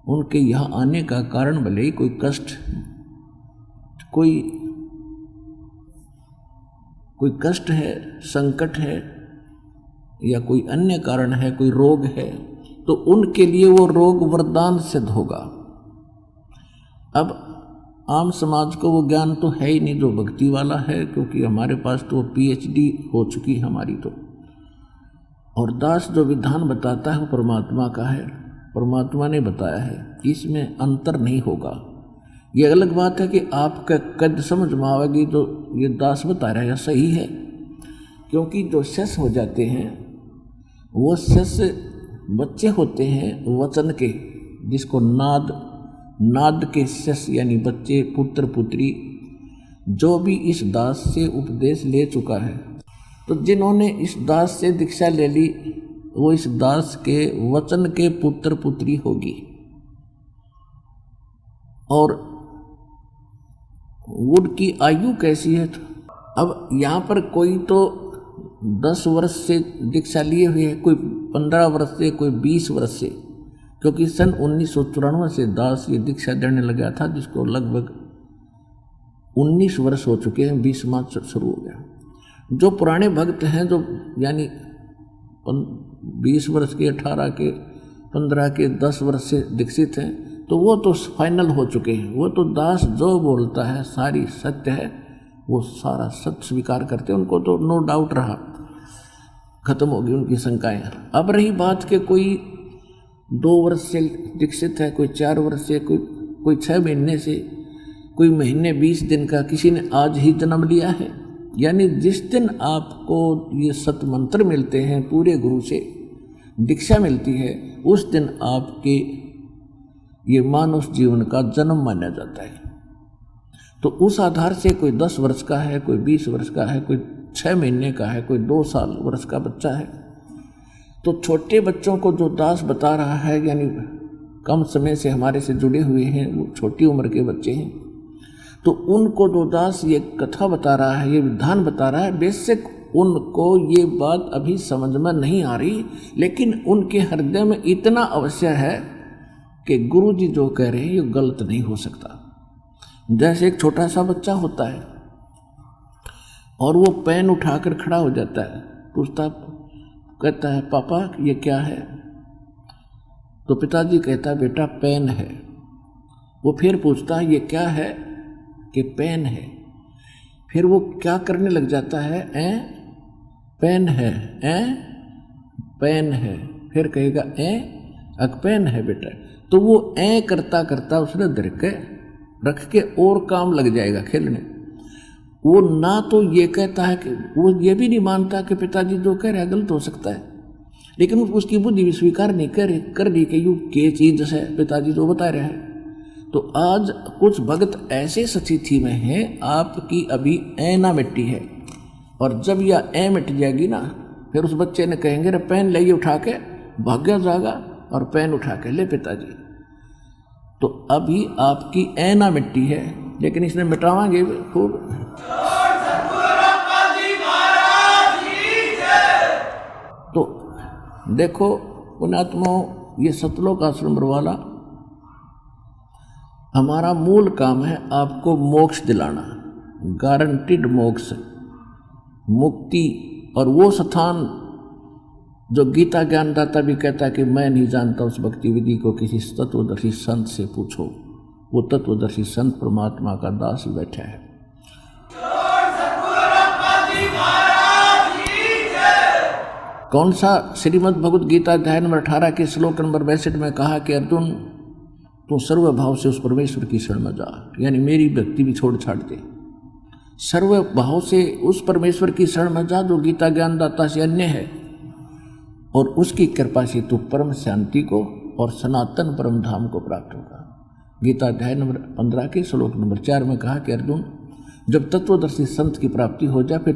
उनके यहाँ आने का कारण भले ही कोई कष्ट, कोई कष्ट है, संकट है, या कोई अन्य कारण है, कोई रोग है, तो उनके लिए वो रोग वरदान सिद्ध होगा। अब आम समाज को वो ज्ञान तो है ही नहीं जो भक्ति वाला है, क्योंकि हमारे पास तो PhD हो चुकी है हमारी, और दास जो विधान बताता है वो परमात्मा का है, परमात्मा ने बताया है, इसमें अंतर नहीं होगा। ये अलग बात है कि आपका कद समझ में आवेगी तो ये दास बता रहा है सही है, क्योंकि जो शिष्य हो जाते हैं वो शिष्य बच्चे होते हैं वचन के, जिसको नाद के शिष्य यानी बच्चे, पुत्र पुत्री, जो भी इस दास से उपदेश ले चुका है। तो जिन्होंने इस दास से दीक्षा ले ली वो इस दास के वचन के पुत्र पुत्री होगी। और उनकी आयु कैसी है? तो अब यहाँ पर कोई तो 10 वर्ष से दीक्षा लिए हुए है, कोई 15 वर्ष से, कोई 20 वर्ष से, क्योंकि सन 1994 से दास ये दीक्षा देने लगा था, जिसको लगभग 19 वर्ष हो चुके हैं, 20 मार्च शुरू हो गया। जो पुराने भक्त हैं, जो यानी 20 वर्ष के, 18 के, 15 के, 10 वर्ष से दीक्षित हैं, तो वो तो फाइनल हो चुके हैं। वो तो दास जो बोलता है सारी सत्य है, वो सारा सत्य स्वीकार करते हैं, उनको तो नो डाउट रहा, खत्म होगी उनकी शंकाएं। अब रही बात कि कोई 2 वर्ष से दीक्षित है, कोई 4 वर्ष से, कोई 6 महीने से, कोई महीने 20 दिन का, किसी ने आज ही जन्म लिया है। यानी जिस दिन आपको ये सत मंत्र मिलते हैं, पूरे गुरु से दीक्षा मिलती है, उस दिन आपके ये मानव जीवन का जन्म माना जाता है। तो उस आधार से कोई 10 वर्ष का है, कोई 20 वर्ष का है, कोई 6 महीने का है, कोई 2 साल वर्ष का बच्चा है। तो छोटे बच्चों को जो दास बता रहा है, यानी कम समय से हमारे से जुड़े हुए हैं, वो छोटी उम्र के बच्चे हैं, तो उनको जो दास ये कथा बता रहा है, ये विधान बता रहा है, बेशक उनको ये बात अभी समझ में नहीं आ रही, लेकिन उनके हृदय में इतना अवश्य है कि गुरु जी जो कह रहे हैं ये गलत नहीं हो सकता। जैसे एक छोटा सा बच्चा होता है और वो पेन उठाकर खड़ा हो जाता है, कहता है पापा ये क्या है? तो पिताजी कहता है बेटा पेन है। वो फिर पूछता है ये क्या है? कि पेन है। फिर वो क्या करने लग जाता है, पेन है, पेन है। फिर कहेगा पेन है बेटा। तो वो करता करता उसने रख के और काम लग जाएगा खेलने। वो ना तो ये कहता है कि वो ये भी नहीं मानता कि पिताजी जो कह रहे हैं गलत हो सकता है, लेकिन उसकी बुद्धि भी स्वीकार नहीं कर दी कि यू के चीज है पिताजी जो बता रहे हैं। तो आज कुछ भक्त ऐसे स्थिति में हैं, आपकी अभी ना मिट्टी है, और जब यह मिट जाएगी ना, फिर उस बच्चे ने कहेंगे रे पेन ले उठा के, भाग्य जागा और पेन उठा के ले पिताजी। तो अभी आपकी ना मिट्टी है, लेकिन इसने मिटावांगे खूब। तो देखो पुण्यात्माओं, ये सतलोक आश्रम वाला हमारा मूल काम है आपको मोक्ष दिलाना, गारंटीड मोक्ष, मुक्ति। और वो स्थान जो गीता ज्ञानदाता भी कहता है कि मैं नहीं जानता उस भक्ति विधि को, किसी तत्वदर्शी संत से पूछो। वो तत्वदर्शी संत परमात्मा का दास ही बैठा है। कौन सा? श्रीमद् भगवद गीता अध्याय नंबर 18 के श्लोक नंबर 62 में कहा कि अर्जुन तो सर्व भाव से उस परमेश्वर की शरण में जा, यानी मेरी भक्ति भी छोड़ छाड़ दे। सर्व भाव से उस परमेश्वर की शरण में जा जो गीता ज्ञानदाता से अन्य है, और उसकी कृपा से तू परम शांति को और सनातन परम धाम को प्राप्त होगा। गीता अध्याय नंबर 15 के श्लोक नंबर 4 में कहा कि अर्जुन जब तत्वदर्शी संत की प्राप्ति हो जाए, फिर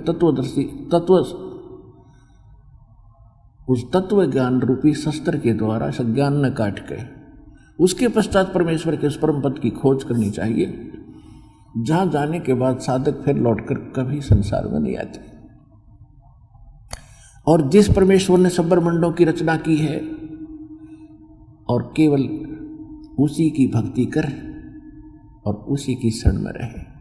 उस तत्व ज्ञान रूपी शस्त्र के द्वारा संज्ञान न काट के उसके पश्चात परमेश्वर के उस परम पद की खोज करनी चाहिए, जहां जाने के बाद साधक फिर लौटकर कभी संसार में नहीं आते। और जिस परमेश्वर ने सब ब्रह्मांडों की रचना की है, और केवल उसी की भक्ति कर और उसी की शरण में रहे।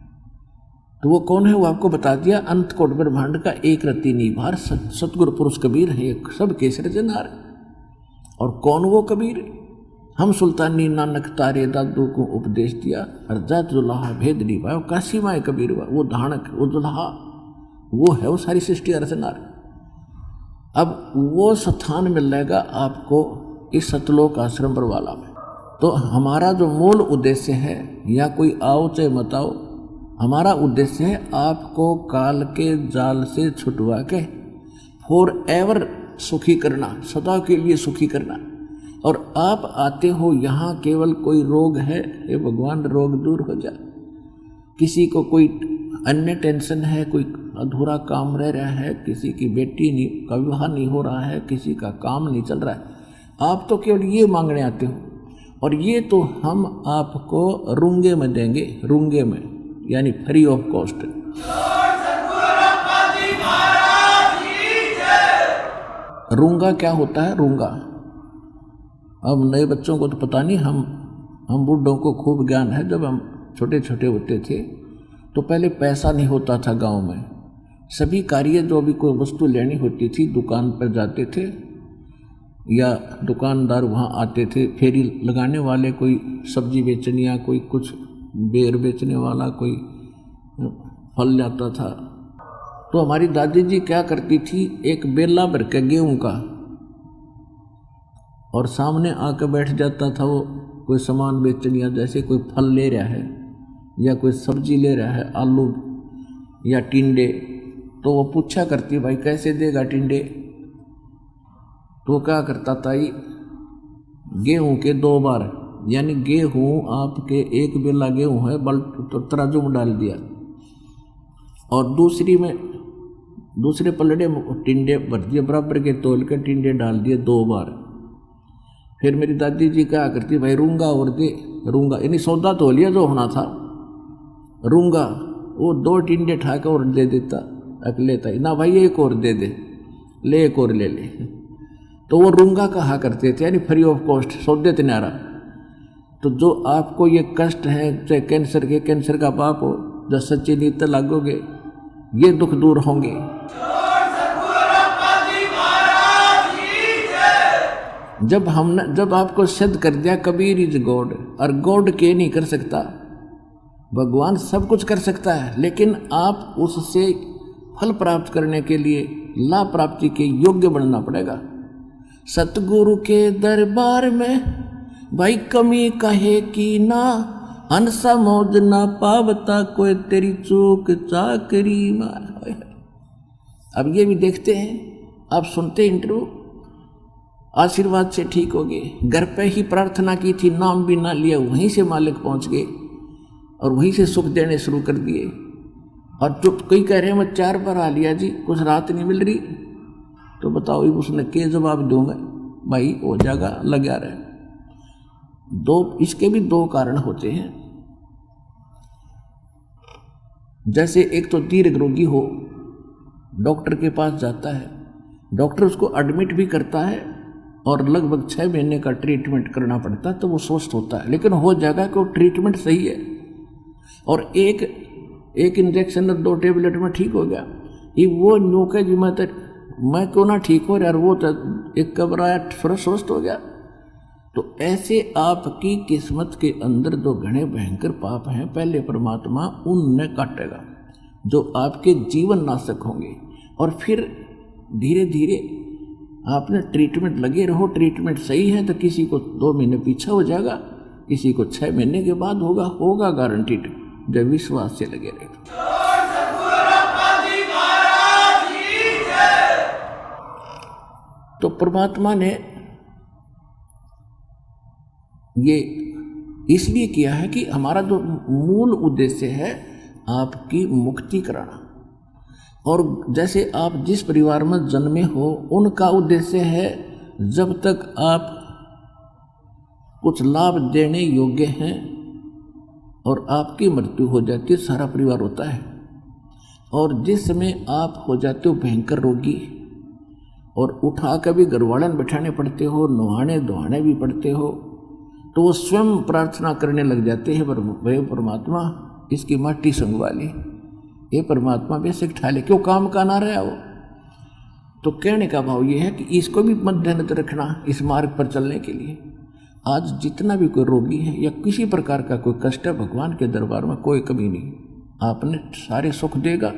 तो वो कौन है? वो आपको बता दिया, अंत कोट ब्रह्मांड का एक रत्ती निभार सतगुरु पुरुष कबीर है, सब के सृजनहार। और कौन वो कबीर? हम सुल्तानी नानक तारे दादू को उपदेश दिया, अर्जात दुल्हा भेद निभाओ, काशी माए कबीर वो धानक, वो दुल्हा, वो है वो सारी सृष्टि रचनार। अब वो स्थान मिलेगा आपको इस सतलोक आश्रम बरवाला में। तो हमारा जो मूल उद्देश्य है, या कोई आओ चाहे मत आओ, हमारा उद्देश्य है आपको काल के जाल से छुटवा के फॉर एवर सुखी करना, सदा के लिए सुखी करना। और आप आते हो यहाँ केवल कोई रोग है, ये भगवान रोग दूर हो जाए, किसी को कोई अन्य टेंशन है, कोई अधूरा काम रह रहा है, किसी की बेटी का विवाह नहीं हो रहा है, किसी का काम नहीं चल रहा है, आप तो केवल ये मांगने आते हो। और ये तो हम आपको रूंगे में देंगे, रूंगे में, यानी फ्री ऑफ कॉस्ट। रूंगा क्या होता है? रूंगा, अब नए बच्चों को तो पता नहीं, हम बूढ़ों को खूब ज्ञान है। जब हम छोटे छोटे होते थे तो पहले पैसा नहीं होता था गांव में। सभी कार्य, जो भी कोई वस्तु लेनी होती थी, दुकान पर जाते थे या दुकानदार वहाँ आते थे, फेरी लगाने वाले, कोई सब्जी बेचने या कोई कुछ बेर बेचने वाला, कोई फल लाता था। तो हमारी दादी जी क्या करती थी, एक बेला भर के गेहूँ का, और सामने आकर बैठ जाता था वो कोई सामान बेचने, या जैसे कोई फल ले रहा है या कोई सब्जी ले रहा है, आलू या टिंडे, तो वो पूछा करती, भाई कैसे देगा टिंडे? तो क्या करता था, गेहूं के 2 बार, यानी गेहूं आपके एक बेला गेहूं है, तो तराजू में डाल दिया, और दूसरे पलड़े में टिंडे भर दिए, बराबर के तोल के टिंडे डाल दिए 2 बार। फिर मेरी दादी जी क्या करती, भाई रूंगा और दे, रूंगा यानी सौदा तो लिया जो होना था, रूंगा वो 2 टिंडे ठा के और दे देता, अकेले था ना, भाई एक और दे दे, ले एक और ले ले। तो वो रूंगा कहा करते थे, यानी फ्री ऑफ कॉस्ट, सौदे तनारा। तो जो आपको ये कष्ट है, चाहे कैंसर का पाप हो, जब सच्ची नीति लागोगे ये दुख दूर होंगे। जब आपको सिद्ध कर दिया कबीर इज गॉड, और गॉड के नहीं कर सकता, भगवान सब कुछ कर सकता है, लेकिन आप उससे फल प्राप्त करने के लिए लाभ प्राप्ति के योग्य बनना पड़ेगा। सतगुरु के दरबार में भाई कमी कहे कि ना, अनसा मौज ना पावता कोई तेरी चूक चाकरी मार। अब ये भी देखते हैं, आप सुनते इंटरव्यू, आशीर्वाद से ठीक हो गए, घर पे ही प्रार्थना की थी, नाम भी ना लिया, वहीं से मालिक पहुंच गए और वहीं से सुख देने शुरू कर दिए। और जो कई कह रहे हैं मैं 4 बार आ लिया जी, कुछ राहत नहीं मिल रही, तो बताओ उसने क्या जवाब दूंगा, भाई हो जाएगा, लगा रहे। इसके भी 2 कारण होते हैं। जैसे एक तो दीर्घ रोगी हो, डॉक्टर के पास जाता है, डॉक्टर उसको एडमिट भी करता है और लगभग 6 महीने का ट्रीटमेंट करना पड़ता है, तो वो स्वस्थ होता है, लेकिन हो जाएगा कि वो ट्रीटमेंट सही है, और एक इंजेक्शन और 2 टेबलेट में ठीक हो गया। ये वो नौके जी मैं क्यों ना ठीक हो यार, वो तो एक घबराया फिर स्वस्थ हो गया। तो ऐसे आपकी किस्मत के अंदर जो घने भयंकर पाप हैं, पहले परमात्मा उनने काटेगा, जो आपके जीवन नाशक होंगे। और फिर धीरे धीरे आपने ट्रीटमेंट लगे रहो, ट्रीटमेंट सही है तो किसी को 2 महीने पीछे हो जाएगा, किसी को 6 महीने के बाद होगा गारंटीड, जब विश्वास से लगे रहे। तो परमात्मा ने ये इसलिए किया है कि हमारा जो मूल उद्देश्य है आपकी मुक्ति कराना। और जैसे आप जिस परिवार में जन्मे हो, उनका उद्देश्य है जब तक आप कुछ लाभ देने योग्य हैं और आपकी मृत्यु हो जाती है, सारा परिवार होता है। और जिस समय आप हो जाते हो भयंकर रोगी और उठा कर भी घरवालन बैठाने पड़ते हो, नहाने धोने भी पड़ते हो, तो वो स्वयं प्रार्थना करने लग जाते हैं, वे परमात्मा इसकी माटी संगवा ली, ये परमात्मा बेसिक ठा ले, क्यों काम का ना रहा वो। तो कहने का भाव ये है कि इसको भी मद्देनजर रखना इस मार्ग पर चलने के लिए। आज जितना भी कोई रोगी है या किसी प्रकार का कोई कष्ट है, भगवान के दरबार में कोई कमी नहीं, आपने सारे सुख देगा,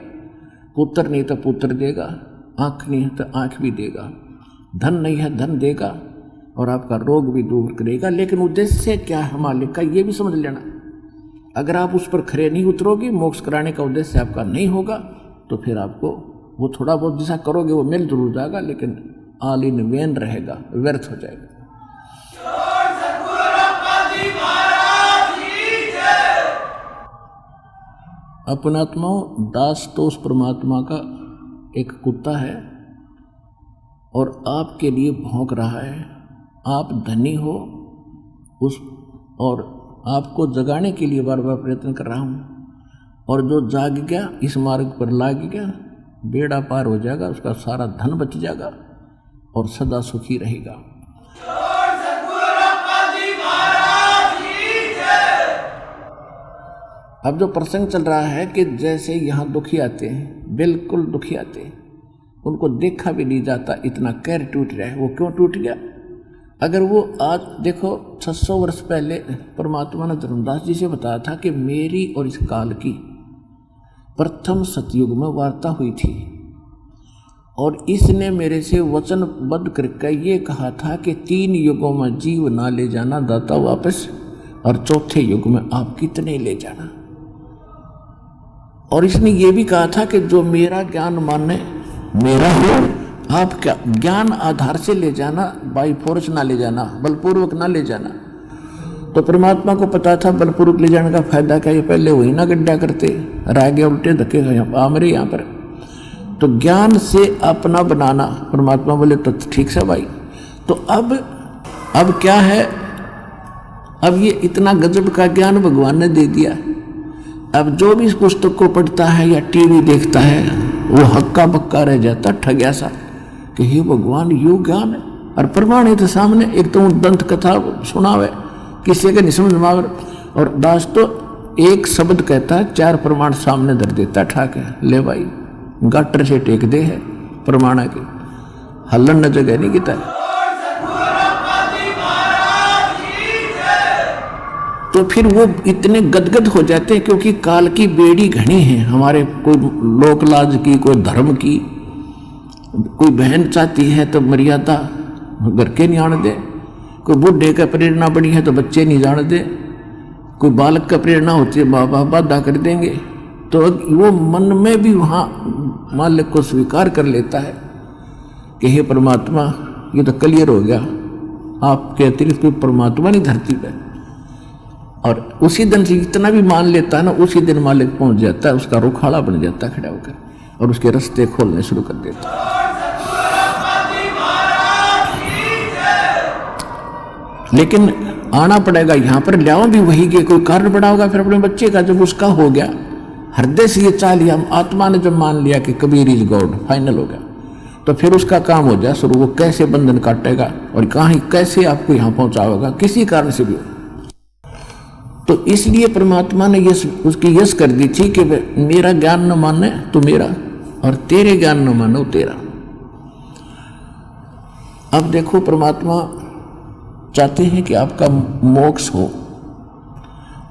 पुत्र नहीं तो पुत्र देगा, आँख नहीं है तो आँख भी देगा, धन नहीं है धन देगा, और आपका रोग भी दूर करेगा। लेकिन उद्देश्य क्या है मालिक का, ये भी समझ लेना। अगर आप उस पर खरे नहीं उतरोगे, मोक्ष कराने का उद्देश्य आपका नहीं होगा, तो फिर आपको वो थोड़ा बहुत जैसा करोगे वो मिल जरूर जाएगा, लेकिन ऑल इन वेन रहेगा, व्यर्थ हो जाएगा। अपनात्माओं, दास तो उस परमात्मा का एक कुत्ता है और आपके लिए भौंक रहा है। आप धनी हो उस, और आपको जगाने के लिए बार बार प्रयत्न कर रहा हूँ, और जो जाग गया इस मार्ग पर लाग गया, बेड़ा पार हो जाएगा, उसका सारा धन बच जाएगा और सदा सुखी रहेगा। अब जो प्रसंग चल रहा है कि जैसे यहाँ दुखी आते हैं, बिल्कुल दुखी आते हैं, उनको देखा भी नहीं जाता, इतना कैर टूट रहा है। वो क्यों टूट गया? अगर वो आज देखो 600 वर्ष पहले परमात्मा ने धर्मदास जी से बताया था कि मेरी और इस काल की प्रथम सतयुग में वार्ता हुई थी, और इसने मेरे से वचनबद्ध करके ये कहा था कि 3 युगों में जीव ना ले जाना दाता वापस, और चौथे युग में आप कितने ले जाना। और इसने ये भी कहा था कि जो मेरा ज्ञान माने मेरा हो, आप क्या ज्ञान आधार से ले जाना, बाई फोर्स ना ले जाना, बलपूर्वक ना ले जाना। तो परमात्मा को पता था बलपूर्वक ले जाने का फायदा क्या, ये पहले वही ना गड्ढा करते, रागे उल्टे धक्के आमरे यहाँ पर। तो ज्ञान से अपना बनाना, परमात्मा बोले तो ठीक से भाई। तो अब क्या है, अब ये इतना गजब का ज्ञान भगवान ने दे दिया। अब जो भी इस पुस्तक को पढ़ता है या टीवी देखता है, वो हक्का बक्का रह जाता, ठग्या सा, कि हे भगवान यू ज्ञान है। और प्रमाण है तो सामने, एक तो दंत कथा सुनावे, किसी का नहीं समझ में आवे, और दास तो एक शब्द कहता है 4 प्रमाण सामने धर देता, ठाक है, ले भाई गाटर से टेक दे है प्रमाण के, हल्लन न जगह नहीं किता है। तो फिर वो इतने गदगद हो जाते हैं, क्योंकि काल की बेड़ी घनी है हमारे, कोई लोक लाज की, कोई धर्म की, कोई बहन चाहती है तो मर्यादा घर के नहीं आने दे, कोई बूढ़े का प्रेरणा बड़ी है तो बच्चे नहीं जाने दे, कोई बालक का प्रेरणा होती है माँ बाप बाधा कर देंगे। तो वो मन में भी वहाँ मालिक को स्वीकार कर लेता है कि हे परमात्मा ये तो क्लियर हो गया, आपके अतिरिक्त कोई परमात्मा नहीं धरती पर। और उसी दिन से इतना भी मान लेता है ना, उसी दिन मालिक पहुंच जाता है, उसका रुखाड़ा बन जाता है खड़ा होकर, और उसके रास्ते खोलने शुरू कर देता है। लेकिन आना पड़ेगा यहाँ पर, लियाओ भी वही के, कोई कारण बड़ा होगा फिर अपने बच्चे का। जब उसका हो गया हृदय से ये चाह लिया, आत्मा ने जब मान लिया कि कबीर इज गॉड, फाइनल हो गया, तो फिर उसका काम हो जाए शुरू। वो कैसे बंधन काटेगा और कहाँ कैसे आपको यहाँ पहुँचाएगा, किसी कारण से भी हो। तो इसलिए परमात्मा ने उसकी यश कर दी थी कि मेरा ज्ञान न माने तो मेरा, और तेरे ज्ञान न मानो तेरा। अब देखो परमात्मा चाहते हैं कि आपका मोक्ष हो,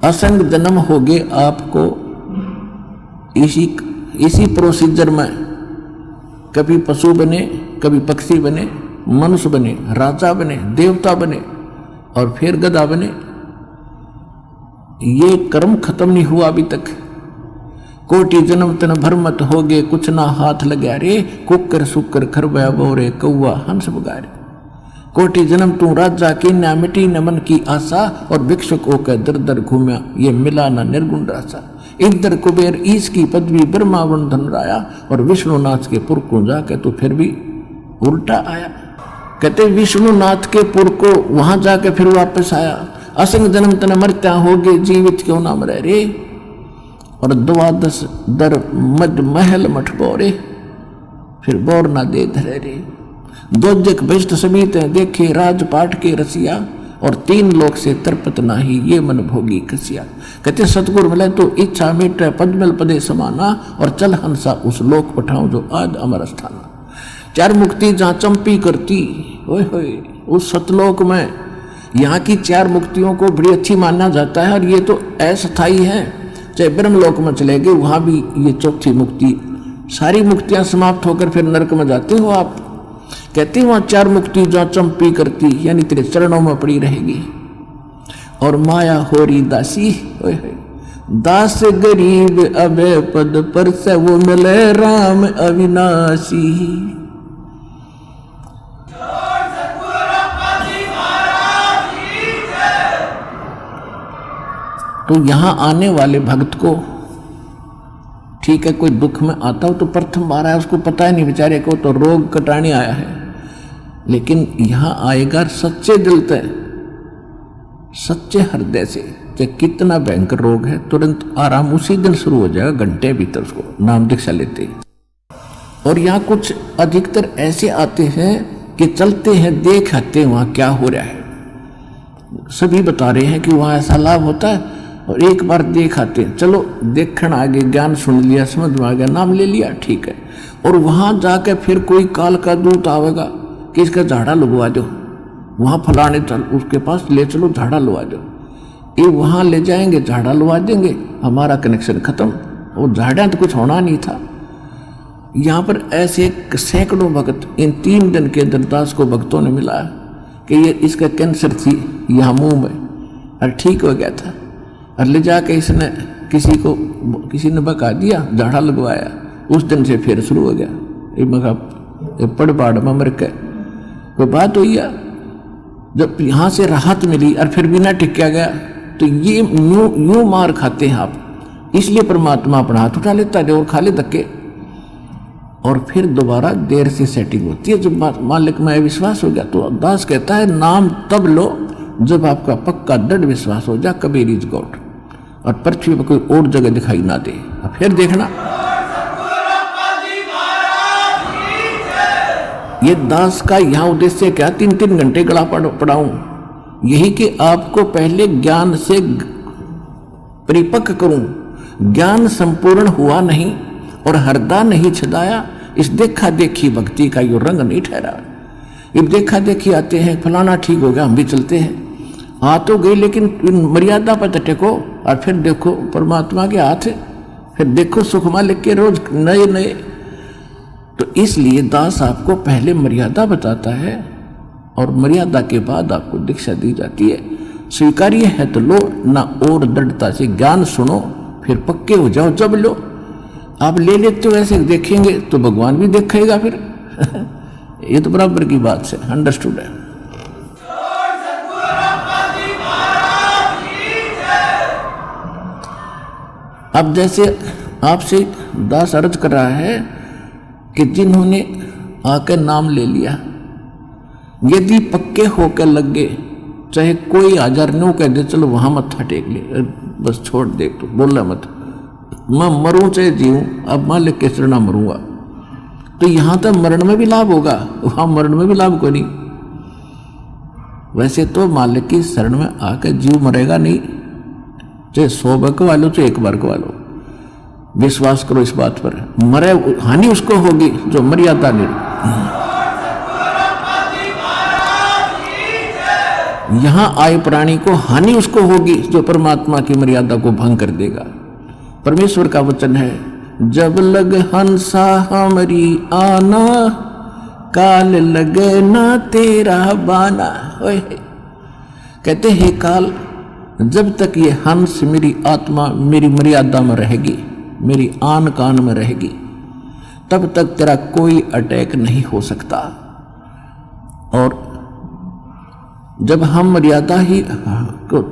असंग जन्म हो गए आपको इसी प्रोसीजर में, कभी पशु बने, कभी पक्षी बने, मनुष्य बने, राजा बने, देवता बने, और फिर गधा बने। ये कर्म खत्म नहीं हुआ अभी तक। कोटि जन्म तन भरमत हो गए, कुछ ना हाथ लगा रे, कुकर सुकर खरबया बोरे, कौआ हंस बगारे। कोटि जन्म तू राजा की ना मिटी न मन की आशा, और भिक्षुक होकर दर दर घूमया, ये मिला ना निर्गुण रासा। इधर कुबेर ईश की पदवी ब्रह्मावन धन राया, और विष्णुनाथ के पुर को जाके तो फिर भी उल्टा आया। कहते विष्णुनाथ के पुर को वहां जाके फिर वापस आया। असंग जन्म तन मरत्या हो गए, जीवित क्यों ना मरे रे, और 12 दर मद महल मठ बोरे, फिर बोर ना दे धरे रे। दोजक बेस्ट समीत देखे राजपाट के रसिया, और 3 लोक से तरपत नाही, ये मन भोगी कसिया। कहते सतगुरु मिले तो इच्छा मिटे, पद्मल पदे समाना, और चल हंसा उस लोक पठाऊं जो आज अमर स्थाना। 4 मुक्ति जहाँ चंपी करती, ओए होए उस सतलोक में यहाँ की 4 मुक्तियों को बड़ी अच्छी माना जाता है, और ये तो अस्थायी है। चाहे ब्रह्मलोक में चले गए, वहाँ भी ये 4थी मुक्ति सारी मुक्तियां समाप्त होकर फिर नरक में जाते हो आप। कहते हैं वहां 4 मुक्ति जो चंपी करती, यानी तेरे चरणों में पड़ी रहेगी। और माया होरी दासी, दास गरीब अभय पद पर से वो मिले राम अविनाशी। तो यहां आने वाले भक्त को, ठीक है, कोई दुख में आता हो तो प्रथम बार आया, उसको पता ही नहीं बेचारे को, तो रोग कटाने आया है। लेकिन यहां आएगा सच्चे दिल से, सच्चे हृदय से, चाहे कितना भयंकर रोग है, तुरंत आराम उसी दिन शुरू हो जाएगा, घंटे भीतर उसको नाम दीक्षा लेते। और यहाँ कुछ अधिकतर ऐसे आते हैं कि चलते हैं, देख आते हैं वहाँ क्या हो रहा है। सभी बता रहे हैं कि वहाँ ऐसा लाभ होता है, और एक बार देख आते हैं, चलो देखण आगे, ज्ञान सुन लिया, समझ में आ गया, नाम ले लिया, ठीक है। और वहाँ जाकर फिर कोई काल का दूत आवेगा कि इसका झाड़ा लगवा दो, वहाँ फलाने चल उसके पास ले चलो, झाड़ा लगा दो। ये वहाँ ले जाएंगे, झाड़ा लगा देंगे, हमारा कनेक्शन खत्म। वो झाड़ा तो कुछ होना नहीं था। यहाँ पर ऐसे सैकड़ों भक्त इन 3 दिन के अंदर दास को भक्तों ने मिला कि ये इसका कैंसर थी यहाँ मुंह में, और ठीक हो गया था। और ले जाके इसने किसी ने बका दिया, झाड़ा लगवाया, उस दिन से फिर शुरू हो गया। ये मगा पड़ पाड़ में मर के कोई बात हुई है। जब यहाँ से राहत मिली और फिर बिना टिका गया, तो ये यूं मार खाते हैं आप। इसलिए परमात्मा अपना हाथ उठा लेता है और खा ले धक्के, और फिर दोबारा देर से सेटिंग होती है। जब मालिक में विश्वास हो गया, तो दास कहता है नाम तब लो जब आपका पक्का दृढ़ विश्वास हो जाए, कबीर इज गॉड, और पृथ्वी पर कोई और जगह दिखाई ना दे। फिर देखना ये दास का यहाँ उद्देश्य क्या, 3-3 घंटे गला पढ़ाऊं, यही कि आपको पहले ज्ञान से परिपक्व करूं। ज्ञान संपूर्ण हुआ नहीं और हृदय नहीं छदाया, इस देखा देखी भक्ति का यो रंग नहीं ठहरा। ये देखा देखी आते हैं, फलाना ठीक हो गया, हम भी चलते हैं, आ तो गई, लेकिन मर्यादा पर टेको, और फिर देखो परमात्मा के हाथ, फिर देखो सुखमा लिख के रोज नए नए। तो इसलिए दास आपको पहले मर्यादा बताता है, और मर्यादा के बाद आपको दीक्षा दी जाती है। स्वीकार्य है तो लो, ना और दृढ़ता से ज्ञान सुनो, फिर पक्के हो जाओ जब लो। आप ले लेते हो ऐसे देखेंगे तो भगवान भी देखेगा फिर ये तो बराबर की बात से अंडरस्टूड है। अब जैसे आपसे दास अर्ज कर रहा है कि जिन्होंने आकर नाम ले लिया, यदि पक्के होकर लग गए, चाहे कोई 1000 न्यू कह दे चलो वहां मत्था टेक ले, बस छोड़ दे, तो बोला मत, मैं मरूं चाहे जीऊं, अब मालिक के शरण मरूंगा, तो यहां तक मरण में भी लाभ होगा, वहां मरण में भी लाभ कोई नहीं। वैसे तो मालिक की शरण में आकर जीव मरेगा नहीं, चाहे 100 बार को वालो चाहे 1 बार को वालो, विश्वास करो इस बात पर। मरे हानि उसको होगी जो मर्यादा नहीं। यहां आए प्राणी को हानि उसको होगी जो परमात्मा की मर्यादा को भंग कर देगा। परमेश्वर का वचन है, जब लग हंसा हमारी आना, काल लगे ना तेरा बाना। कहते हैं काल, जब तक ये हंस मेरी आत्मा मेरी मर्यादा में रहेगी, मेरी आन कान में रहेगी, तब तक तेरा कोई अटैक नहीं हो सकता। और जब हम मर्यादा ही को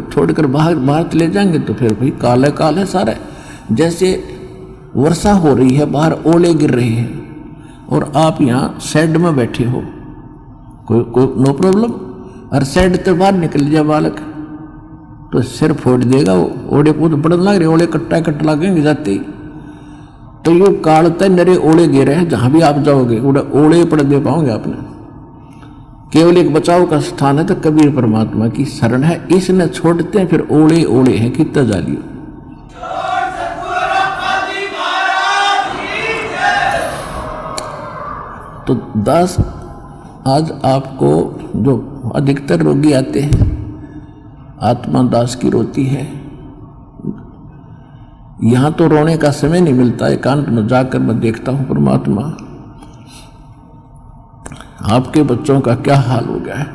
छोड़कर बाहर चले जाएंगे तो फिर भाई काल है सारा। जैसे वर्षा हो रही है, बाहर ओले गिर रहे हैं और आप यहाँ शेड में बैठे हो, कोई नो प्रॉब्लम, और शेड तो बाहर निकल जाए बालक तो सिर फोड़ देगा। वो ओले कूद पड़न लग रहे, ओले कट्टा लगेंगे जाते ही, तो ये कालते नरे ओले गिरे हैं, जहां भी आप जाओगे ओले पड़ दे पाओगे आपने। केवल एक बचाव का स्थान है तो कबीर परमात्मा की शरण है, इसने छोड़ते हैं फिर ओले ओले हैं कितना जालियो। तो दास आज आपको जो अधिकतर रोगी आते हैं, आत्मा दास की रोती है, यहां तो रोने का समय नहीं मिलता, एकांत में जाकर मैं देखता हूं परमात्मा आपके बच्चों का क्या हाल हो गया है।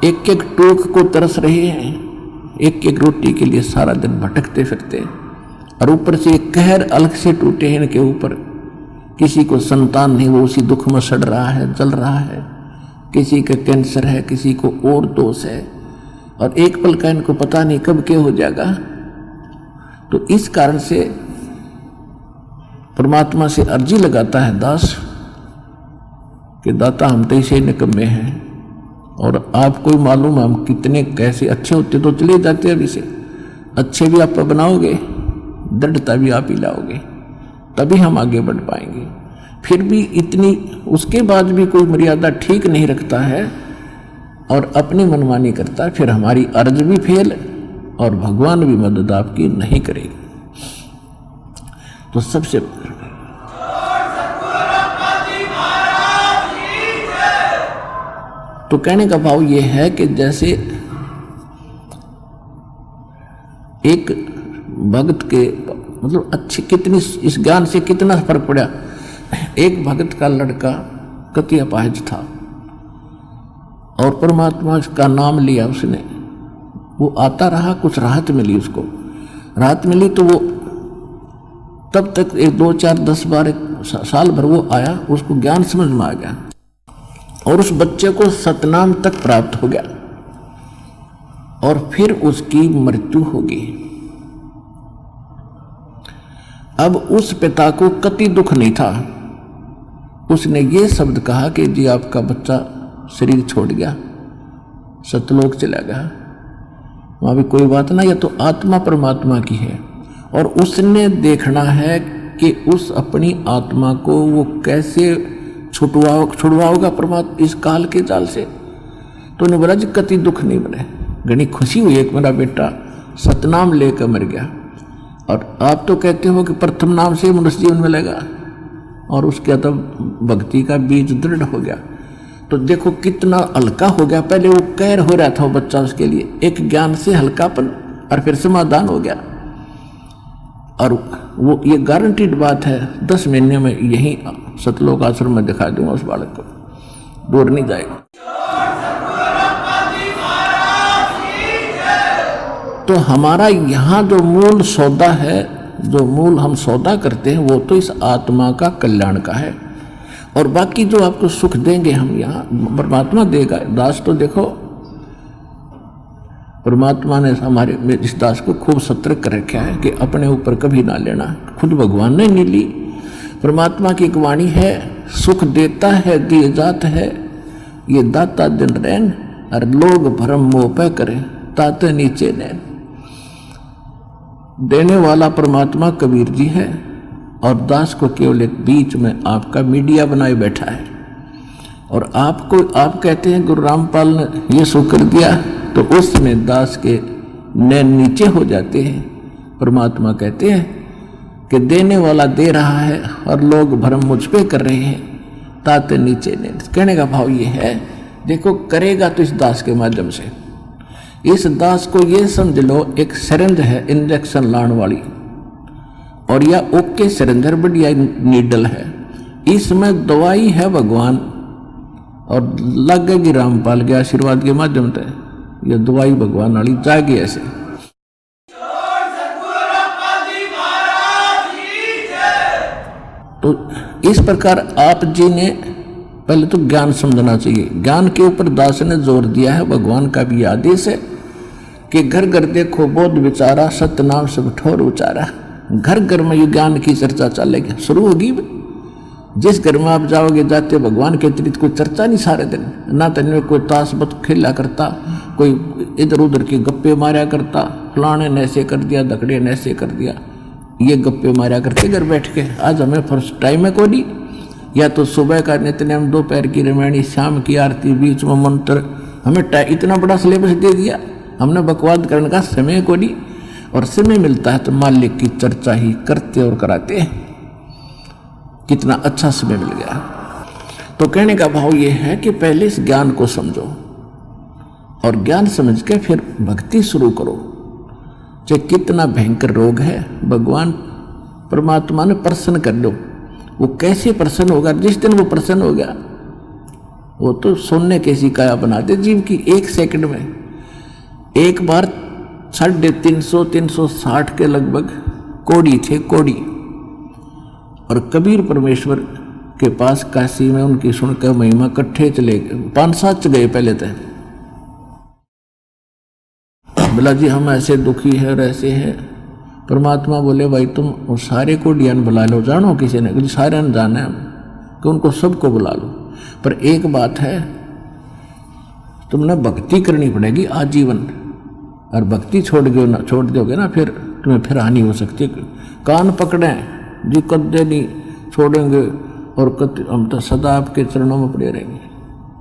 एक एक टूक को तरस रहे हैं, एक एक रोटी के लिए सारा दिन भटकते फिरते, और ऊपर से एक कहर अलग से टूटे हैं इनके ऊपर। किसी को संतान नहीं, वो उसी दुख में सड़ रहा है, जल रहा है। किसी का कैंसर है, किसी को और दोष है, और एक पल का इनको पता नहीं कब क्या हो जाएगा। तो इस कारण से परमात्मा से अर्जी लगाता है दास कि दाता हम तो इसे निकम्मे हैं, और आपको ही मालूम हम कितने कैसे अच्छे होते तो चले जाते, अभी से अच्छे भी आप बनाओगे, दृढ़ता भी आप ही लाओगे, तभी हम आगे बढ़ पाएंगे। फिर भी इतनी उसके बाद भी कोई मर्यादा ठीक नहीं रखता है और अपनी मनमानी करता है, फिर हमारी अर्ज भी फेल और भगवान भी मदद आपकी नहीं करेगी। तो सबसे तो कहने का भाव ये है कि जैसे एक भक्त के मतलब अच्छी कितनी इस ज्ञान से कितना फर्क पड़ा। एक भक्त का लड़का कति अपाहिज था और परमात्मा का नाम लिया उसने, वो आता रहा, कुछ राहत मिली उसको। राहत मिली तो वो तब तक 1 2 4 10 12 साल भर वो आया, उसको ज्ञान समझ में आ गया और उस बच्चे को सतनाम तक प्राप्त हो गया और फिर उसकी मृत्यु होगी। अब उस पिता को कति दुख नहीं था। उसने ये शब्द कहा कि जी आपका बच्चा शरीर छोड़ गया, सतलोक चला गया, वहां भी कोई बात ना, यह तो आत्मा परमात्मा की है और उसने देखना है कि उस अपनी आत्मा को वो कैसे छुड़वाओगा परमात्मा इस काल के जाल से। तो उन्हें बोला जी कति दुख नहीं बने, घनी खुशी हुई एक मेरा बेटा सतनाम लेकर मर गया। और आप तो कहते हो कि प्रथम नाम से मनुष्य जीवन मिलेगा और उसके तब भक्ति का बीज दृढ़ हो गया। तो देखो कितना हल्का हो गया, पहले वो कहर हो रहा था वो बच्चा, उसके लिए एक ज्ञान से हल्कापन और फिर समाधान हो गया। और वो ये गारंटीड बात है 10 महीने में यही सतलोक आश्रम में दिखा दूंगा, उस बालक को दूर नहीं जाएगा। तो हमारा यहाँ जो मूल सौदा है, जो मूल हम सौदा करते हैं, वो तो इस आत्मा का कल्याण का है और बाकी जो आपको सुख देंगे हम यहाँ परमात्मा देगा। दास तो देखो परमात्मा ने हमारे इस दास को खूब सतर्क कर रखा है कि अपने ऊपर कभी ना लेना, खुद भगवान ने नहीं ली। परमात्मा की एक वाणी है, सुख देता है दिए जात है, ये दाता दिन रैन और लोग भरम मोह पे करें ताते नीचे नैन। देने वाला परमात्मा कबीर जी है और दास को केवल एक बीच में आपका मीडिया बनाए बैठा है। और आपको आप कहते हैं गुरु रामपाल ने ये सो कर दिया, तो उसमें दास के नैन नीचे हो जाते हैं। परमात्मा कहते हैं कि देने वाला दे रहा है और लोग भरम मुझ पे कर रहे हैं ताते नीचे नैन। कहने का भाव ये है, देखो करेगा तो इस दास के माध्यम से। इस दास को ये समझ लो एक सिरिंज है इंजेक्शन लाने वाली, और यह ओके सिरिंज बढ़िया नीडल है, इसमें दवाई है भगवान और लगेगी रामपाल के आशीर्वाद के माध्यम से। यह दवाई भगवान वाली जाएगी ऐसे। तो इस प्रकार आप जी ने पहले तो ज्ञान समझना चाहिए। ज्ञान के ऊपर दास ने जोर दिया है, भगवान का भी आदेश है कि घर घर देखो बोध विचारा, सत्य नाम सब ठोर उचारा। घर घर में ये ज्ञान की चर्चा चलेगी, शुरू होगी। जिस घर में आप जाओगे जाते भगवान के अतिरिक्त कोई चर्चा नहीं सारे दिन, ना तो इनमें कोई ताश बत खेला करता, कोई इधर उधर की गप्पे मारा करता, फलाने ने ऐसे कर दिया, दकड़े ने ऐसे कर दिया, ये गप्पे मारा करते घर बैठ के। आज हमें फर्स्ट टाइम है कोई, या तो सुबह का नित्यनेम, दोपहर की रामायणी, शाम की आरती, बीच में मंत्र, हमें इतना बड़ा सिलेबस दे दिया। हमने बकवाद करने का समय को नहीं, और समय मिलता है तो मालिक की चर्चा ही करते और कराते हैं। कितना अच्छा समय मिल गया। तो कहने का भाव ये है कि पहले इस ज्ञान को समझो, और ज्ञान समझ के फिर भक्ति शुरू करो। चाहे कितना भयंकर रोग है, भगवान परमात्मा ने प्रसन्न कर दो। वो कैसे प्रसन्न होगा? जिस दिन वो प्रसन्न हो गया, वो तो सोने कैसी काया बना दे जीव की 1 सेकंड में। एक बार 350-360 के लगभग कोड़ी थे, कोड़ी, और कबीर परमेश्वर के पास काशी में उनकी सुनकर महिमा इकट्ठे चले गए। 5-7 गए पहले तक। बोला जी हम ऐसे दुखी है और ऐसे है। परमात्मा बोले भाई तुम उस सारे कोडियान बुला लो, जानो किसी ने, सारे ने जाना है कि उनको सबको बुला लो, पर एक बात है, तुमने भक्ति करनी पड़ेगी आजीवन, और भक्ति छोड़ दोगे ना फिर तुम्हें फिर हानि हो सकती है। कान पकड़े जी, कदे नहीं छोड़ेंगे और हम तो सदा आपके चरणों में पड़े रहेंगे।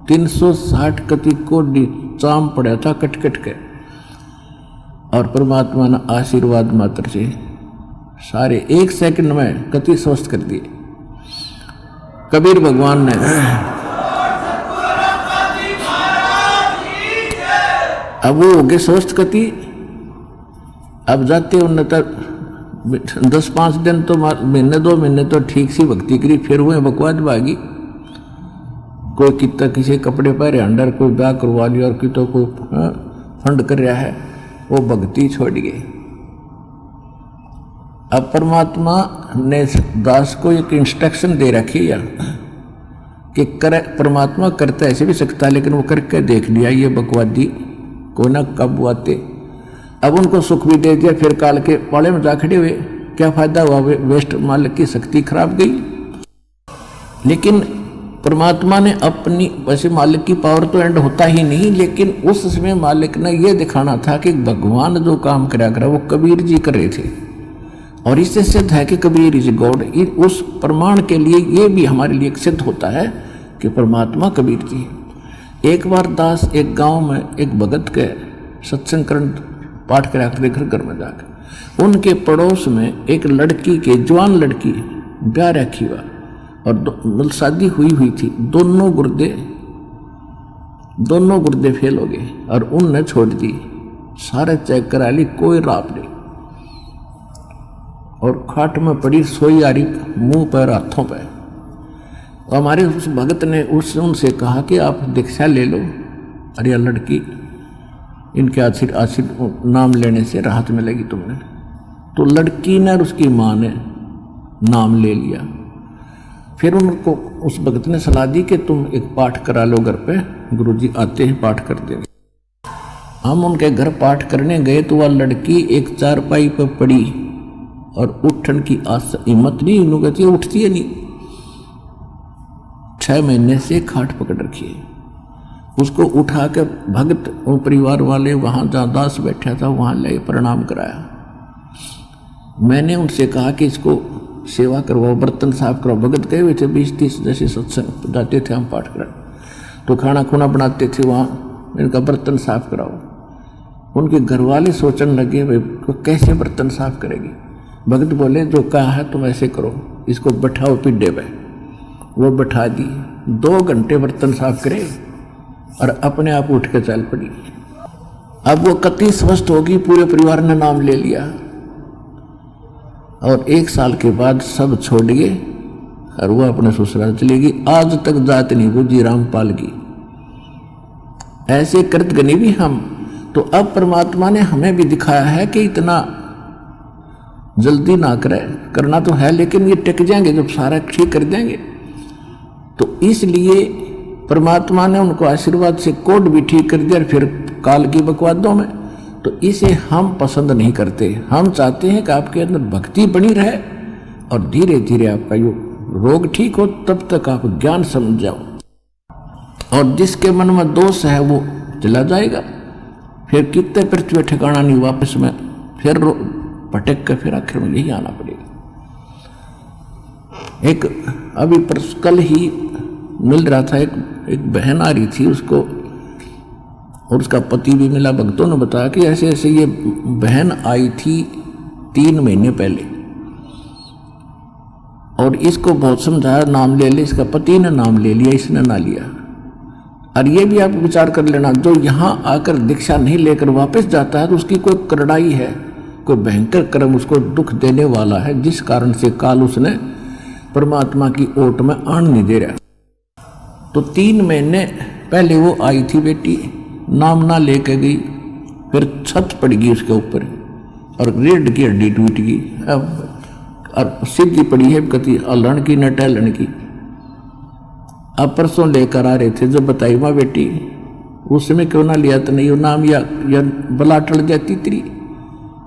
360 कति कोडी चाम पड़ा था कट कट के, और परमात्मा ने आशीर्वाद मात्र से सारे 1 सेकंड में कति स्वस्थ कर दिए। कबीर भगवान ने अब वो हो गए स्वस्थ कति। अब जाते उन्हें तक 10-5 दिन तो महीने 2 महीने तो ठीक सी भक्ति करी, फिर हुए बकवाद भागी। कोई कितना किसी कपड़े पहरे अंडर, कोई ब्याह करवा लिया, और कि तो कोई फंड कर रहा है, वो भक्ति छोड़ गई। अब परमात्मा ने दास को एक इंस्ट्रक्शन दे रखी है कि परमात्मा करता ऐसे भी सकता है, लेकिन वो करके देख लिया ये बकवादी को ना कब आते। अब उनको सुख भी दे दिया, फिर काल के पाले में जा खड़े हुए, क्या फायदा हुआ? वेस्ट, मालिक की शक्ति खराब गई। लेकिन परमात्मा ने अपनी, वैसे मालिक की पावर तो एंड होता ही नहीं, लेकिन उस समय मालिक ने यह दिखाना था कि भगवान जो काम करा करा वो कबीर जी कर रहे थे, और इससे सिद्ध है कि कबीर इज गॉड। उस प्रमाण के लिए ये भी हमारे लिए सिद्ध होता है कि परमात्मा कबीर जी। एक बार दास एक गांव में एक भगत के सत्संग करण पाठ करा कर घर घर में जाकर, उनके पड़ोस में एक लड़की के, जवान लड़की, ब्याह रखी हुआ और शादी हुई थी। दोनों गुर्दे फेल हो गए और उनने छोड़ दी। सारे चेक करा ली, कोई राप नहीं, और खाट में पड़ी सोई आ रही, मुंह पर हाथों पर। हमारे उस भगत ने उनसे कहा कि आप दीक्षा ले लो, अरे यह लड़की, इनके आशीर्वाद नाम लेने से राहत मिलेगी तुमने। तो लड़की ने और उसकी माँ ने नाम ले लिया। फिर उनको उस भगत ने सलाह दी कि तुम एक पाठ करा लो घर पे, गुरुजी आते हैं पाठ कर देंगे। हम उनके घर पाठ करने गए तो वह लड़की एक चारपाई पर पड़ी और उठन की हिम्मत नहीं, उन्होंने कहती उठती है नहीं। 6 महीने से खाट पकड़ रखी है। उसको उठा के भगत और परिवार वाले वहाँ जहाँ दास बैठा था वहाँ ले प्रणाम कराया। मैंने उनसे कहा कि इसको सेवा करवाओ, बर्तन साफ कराओ। भगत गए हुए थे 20-30 जैसे सत्संग जाते थे हम पाठ करा, तो खाना खुना बनाते थे वहाँ, इनका बर्तन साफ कराओ। उनके घर वाले सोचने लगे भाई कैसे बर्तन साफ करेगी। भगत बोले जो कहा है तुम ऐसे करो, इसको बैठाओ पिड्डे पे। वो बैठा दी, 2 घंटे बर्तन साफ करे और अपने आप उठ के चल पड़ी। अब वो कति स्वस्थ होगी, पूरे परिवार ने नाम ले लिया, और 1 साल के बाद सब छोड़ गए और वो अपने ससुराल चलेगी। आज तक जात नहीं बुझी रामपाल की। ऐसे कृत गनी भी हम। तो अब परमात्मा ने हमें भी दिखाया है कि इतना जल्दी ना करे, करना तो है, लेकिन ये टिक जाएंगे जब सारा ठीक कर देंगे। तो इसलिए परमात्मा ने उनको आशीर्वाद से कोड भी ठीक कर दिया, फिर काल की बकवादों में। तो इसे हम पसंद नहीं करते। हम चाहते हैं कि आपके अंदर भक्ति बनी रहे और धीरे धीरे आपका यो रोग ठीक हो, तब तक आप ज्ञान समझ जाओ, और जिसके मन में दोष है वो चला जाएगा। फिर कितने पृथ्वी ठिकाना नहीं, वापस में फिर भटक कर फिर आखिर में यही आना पड़ेगा। एक अभी कल ही मिल रहा था, एक बहन आ रही थी, उसको और उसका पति भी मिला। भक्तों ने बताया कि ऐसे ऐसे ये बहन आई थी 3 महीने पहले, और इसको बहुत समझाया नाम ले ले, इसका पति ने नाम ले लिया, इसने ना लिया। और ये भी आप विचार कर लेना, जो यहाँ आकर दीक्षा नहीं लेकर वापस जाता है तो उसकी कोई करड़ाई है, कोई भयंकर कर्म उसको दुख देने वाला है, जिस कारण से काल उसने परमात्मा की ओट में आन नहीं दे रहा। तो 3 महीने पहले वो आई थी बेटी, नाम ना लेके गई, फिर छत पड़ गई उसके ऊपर और रीढ़ की हड्डी टूट गई। अब और सीधी पड़ी है कति अल्हड़ की न टहलन की। अब परसों लेकर आ रहे थे, जब बताई माँ बेटी उस समय क्यों ना लिया तो नहीं, वो नाम या बला टल जाती तेरी।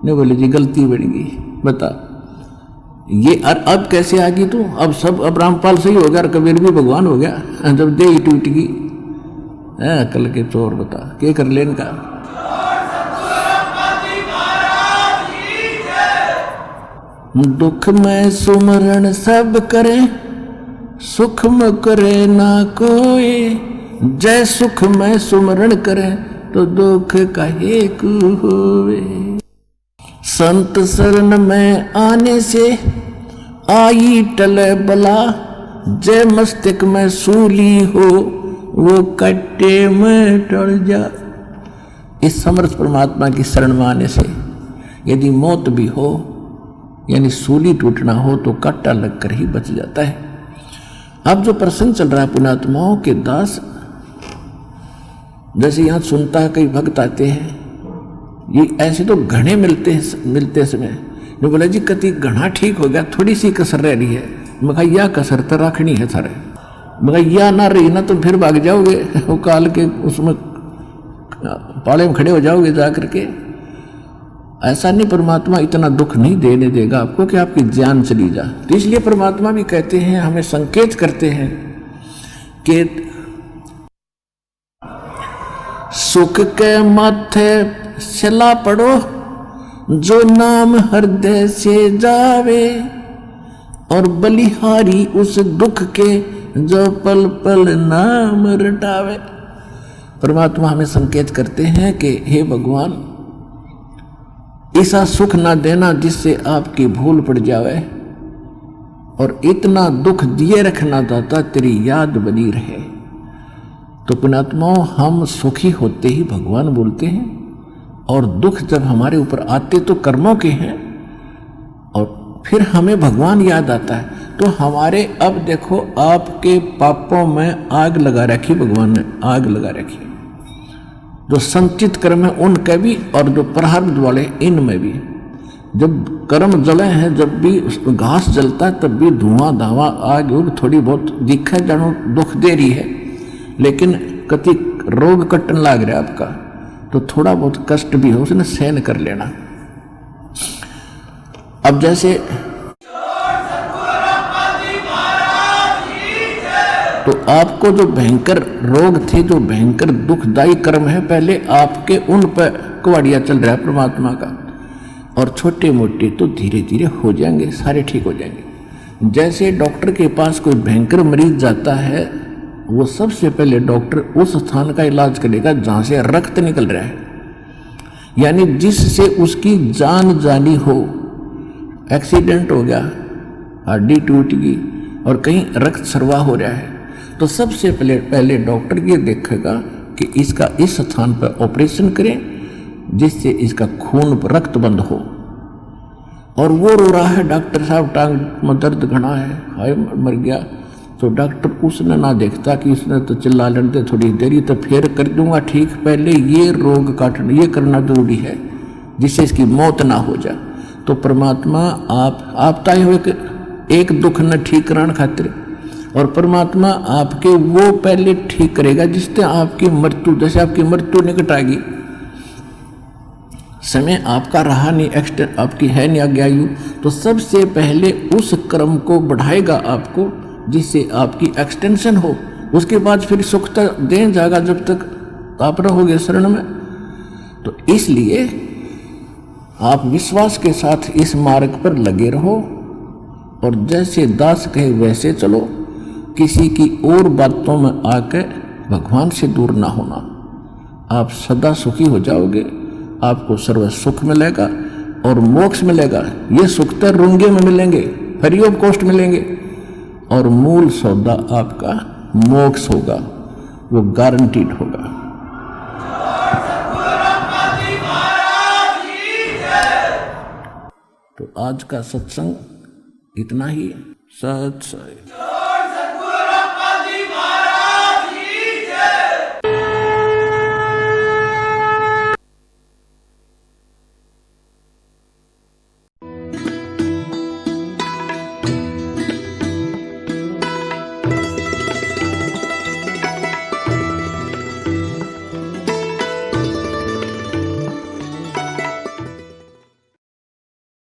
ने बोले जी गलती बन गई, बता ये अब कैसे आ गई तू? अब सब, अब रामपाल सही हो गया और कबीर भी भगवान हो गया, जब दे ही टूट गई। अकल के चोर, बता क्या कर लेन का। दुख में सुमरण सब करे, सुख में करे ना कोई। जय सुख में सुमरण करे तो दुख काहे को होवे। संत शरण में आने से आई टले बला, जय मस्तक में सूली हो वो कट्टे में टल जा। इस समर्थ परमात्मा की शरण में आने से यदि मौत भी हो यानी सूली टूटना हो तो कट्टा लगकर ही बच जाता है। अब जो प्रसंग चल रहा है पुण्यात्माओं के दास, जैसे यहां सुनता है कई भक्त आते हैं, ये ऐसे तो घने मिलते समय जो बोला जी कति घना ठीक हो गया, थोड़ी सी कसर रह रही है। मगर या कसर तो रखनी है सारे, मगर या ना रही ना तो फिर भाग जाओगे वो काल के उसमें पाले में खड़े हो जाओगे जा करके। ऐसा नहीं, परमात्मा इतना दुख नहीं देने देगा आपको कि आपकी जान चली जा। तो इसलिए परमात्मा भी कहते हैं, हमें संकेत करते हैं कि सुख के माथे छला पड़ो, जो नाम हृदय से जावे, और बलिहारी उस दुख के जो पल पल नाम रटावे। परमात्मा हमें संकेत करते हैं कि हे भगवान, ऐसा सुख ना देना जिससे आपकी भूल पड़ जावे, और इतना दुख दिए रखना दाता तेरी याद बनी रहे। तो पुण्यात्माओं, हम सुखी होते ही भगवान बोलते हैं, और दुख जब हमारे ऊपर आते तो कर्मों के हैं, और फिर हमें भगवान याद आता है। तो हमारे, अब देखो आपके पापों में आग लगा रखी, भगवान ने आग लगा रखी। जो संचित कर्म है उनके भी, और जो प्रारब्ध वाले इनमें भी। जब कर्म जले हैं, जब भी घास जलता है तब भी धुआं धावा आग उग थोड़ी बहुत दिखे जानो दुख दे रही है, लेकिन कति रोग कटन लाग रहा है आपका, तो थोड़ा बहुत कष्ट भी हो उसने सहन कर लेना। अब जैसे तो आपको जो भयंकर रोग थे, जो भयंकर दुखदायी कर्म है, पहले आपके उन पर कुवाड़िया चल रहा है परमात्मा का, और छोटे मोटे तो धीरे धीरे हो जाएंगे, सारे ठीक हो जाएंगे। जैसे डॉक्टर के पास कोई भयंकर मरीज जाता है, वो सबसे पहले डॉक्टर उस स्थान का इलाज करेगा जहां से रक्त निकल रहा है, यानी जिससे उसकी जान जानी हो। एक्सीडेंट हो गया, हड्डी टूट गई और कहीं रक्त स्राव हो रहा है, तो सबसे पहले डॉक्टर ये देखेगा कि इसका इस स्थान पर ऑपरेशन करें जिससे इसका खून रक्त बंद हो। और वो रो रहा है, डॉक्टर साहब टांग में दर्द घना है, हाय मर गया, तो डॉक्टर उसने ना देखता कि उसने तो चिल्ला लड़ते थोड़ी देरी तो फिर कर दूंगा ठीक, पहले ये रोग काटना, ये करना जरूरी है जिससे इसकी मौत ना हो जाए। तो परमात्मा आप ताए हुए एक दुख न ठीक कराने खातिर, और परमात्मा आपके वो पहले ठीक करेगा जिससे आपकी मृत्यु, जैसे आपकी मृत्यु निकट आ गई, समय आपका रहा नहीं, एक्सटेंड आपकी है नहीं आज्ञायु, तो सबसे पहले उस कर्म को बढ़ाएगा आपको जिससे आपकी एक्सटेंशन हो। उसके बाद फिर सुख तक दे जाएगा जब तक आप रहोगे शरण में। तो इसलिए आप विश्वास के साथ इस मार्ग पर लगे रहो, और जैसे दास कहे वैसे चलो, किसी की और बातों में आकर भगवान से दूर ना होना। आप सदा सुखी हो जाओगे, आपको सर्व सुख मिलेगा और मोक्ष मिलेगा। ये सुख तो रुंगे में मिलेंगे, फ्री ऑफ कॉस्ट मिलेंगे, और मूल सौदा आपका मोक्ष होगा। वो गारंटीड होगा। तो आज का सत्संग इतना ही। सत साई।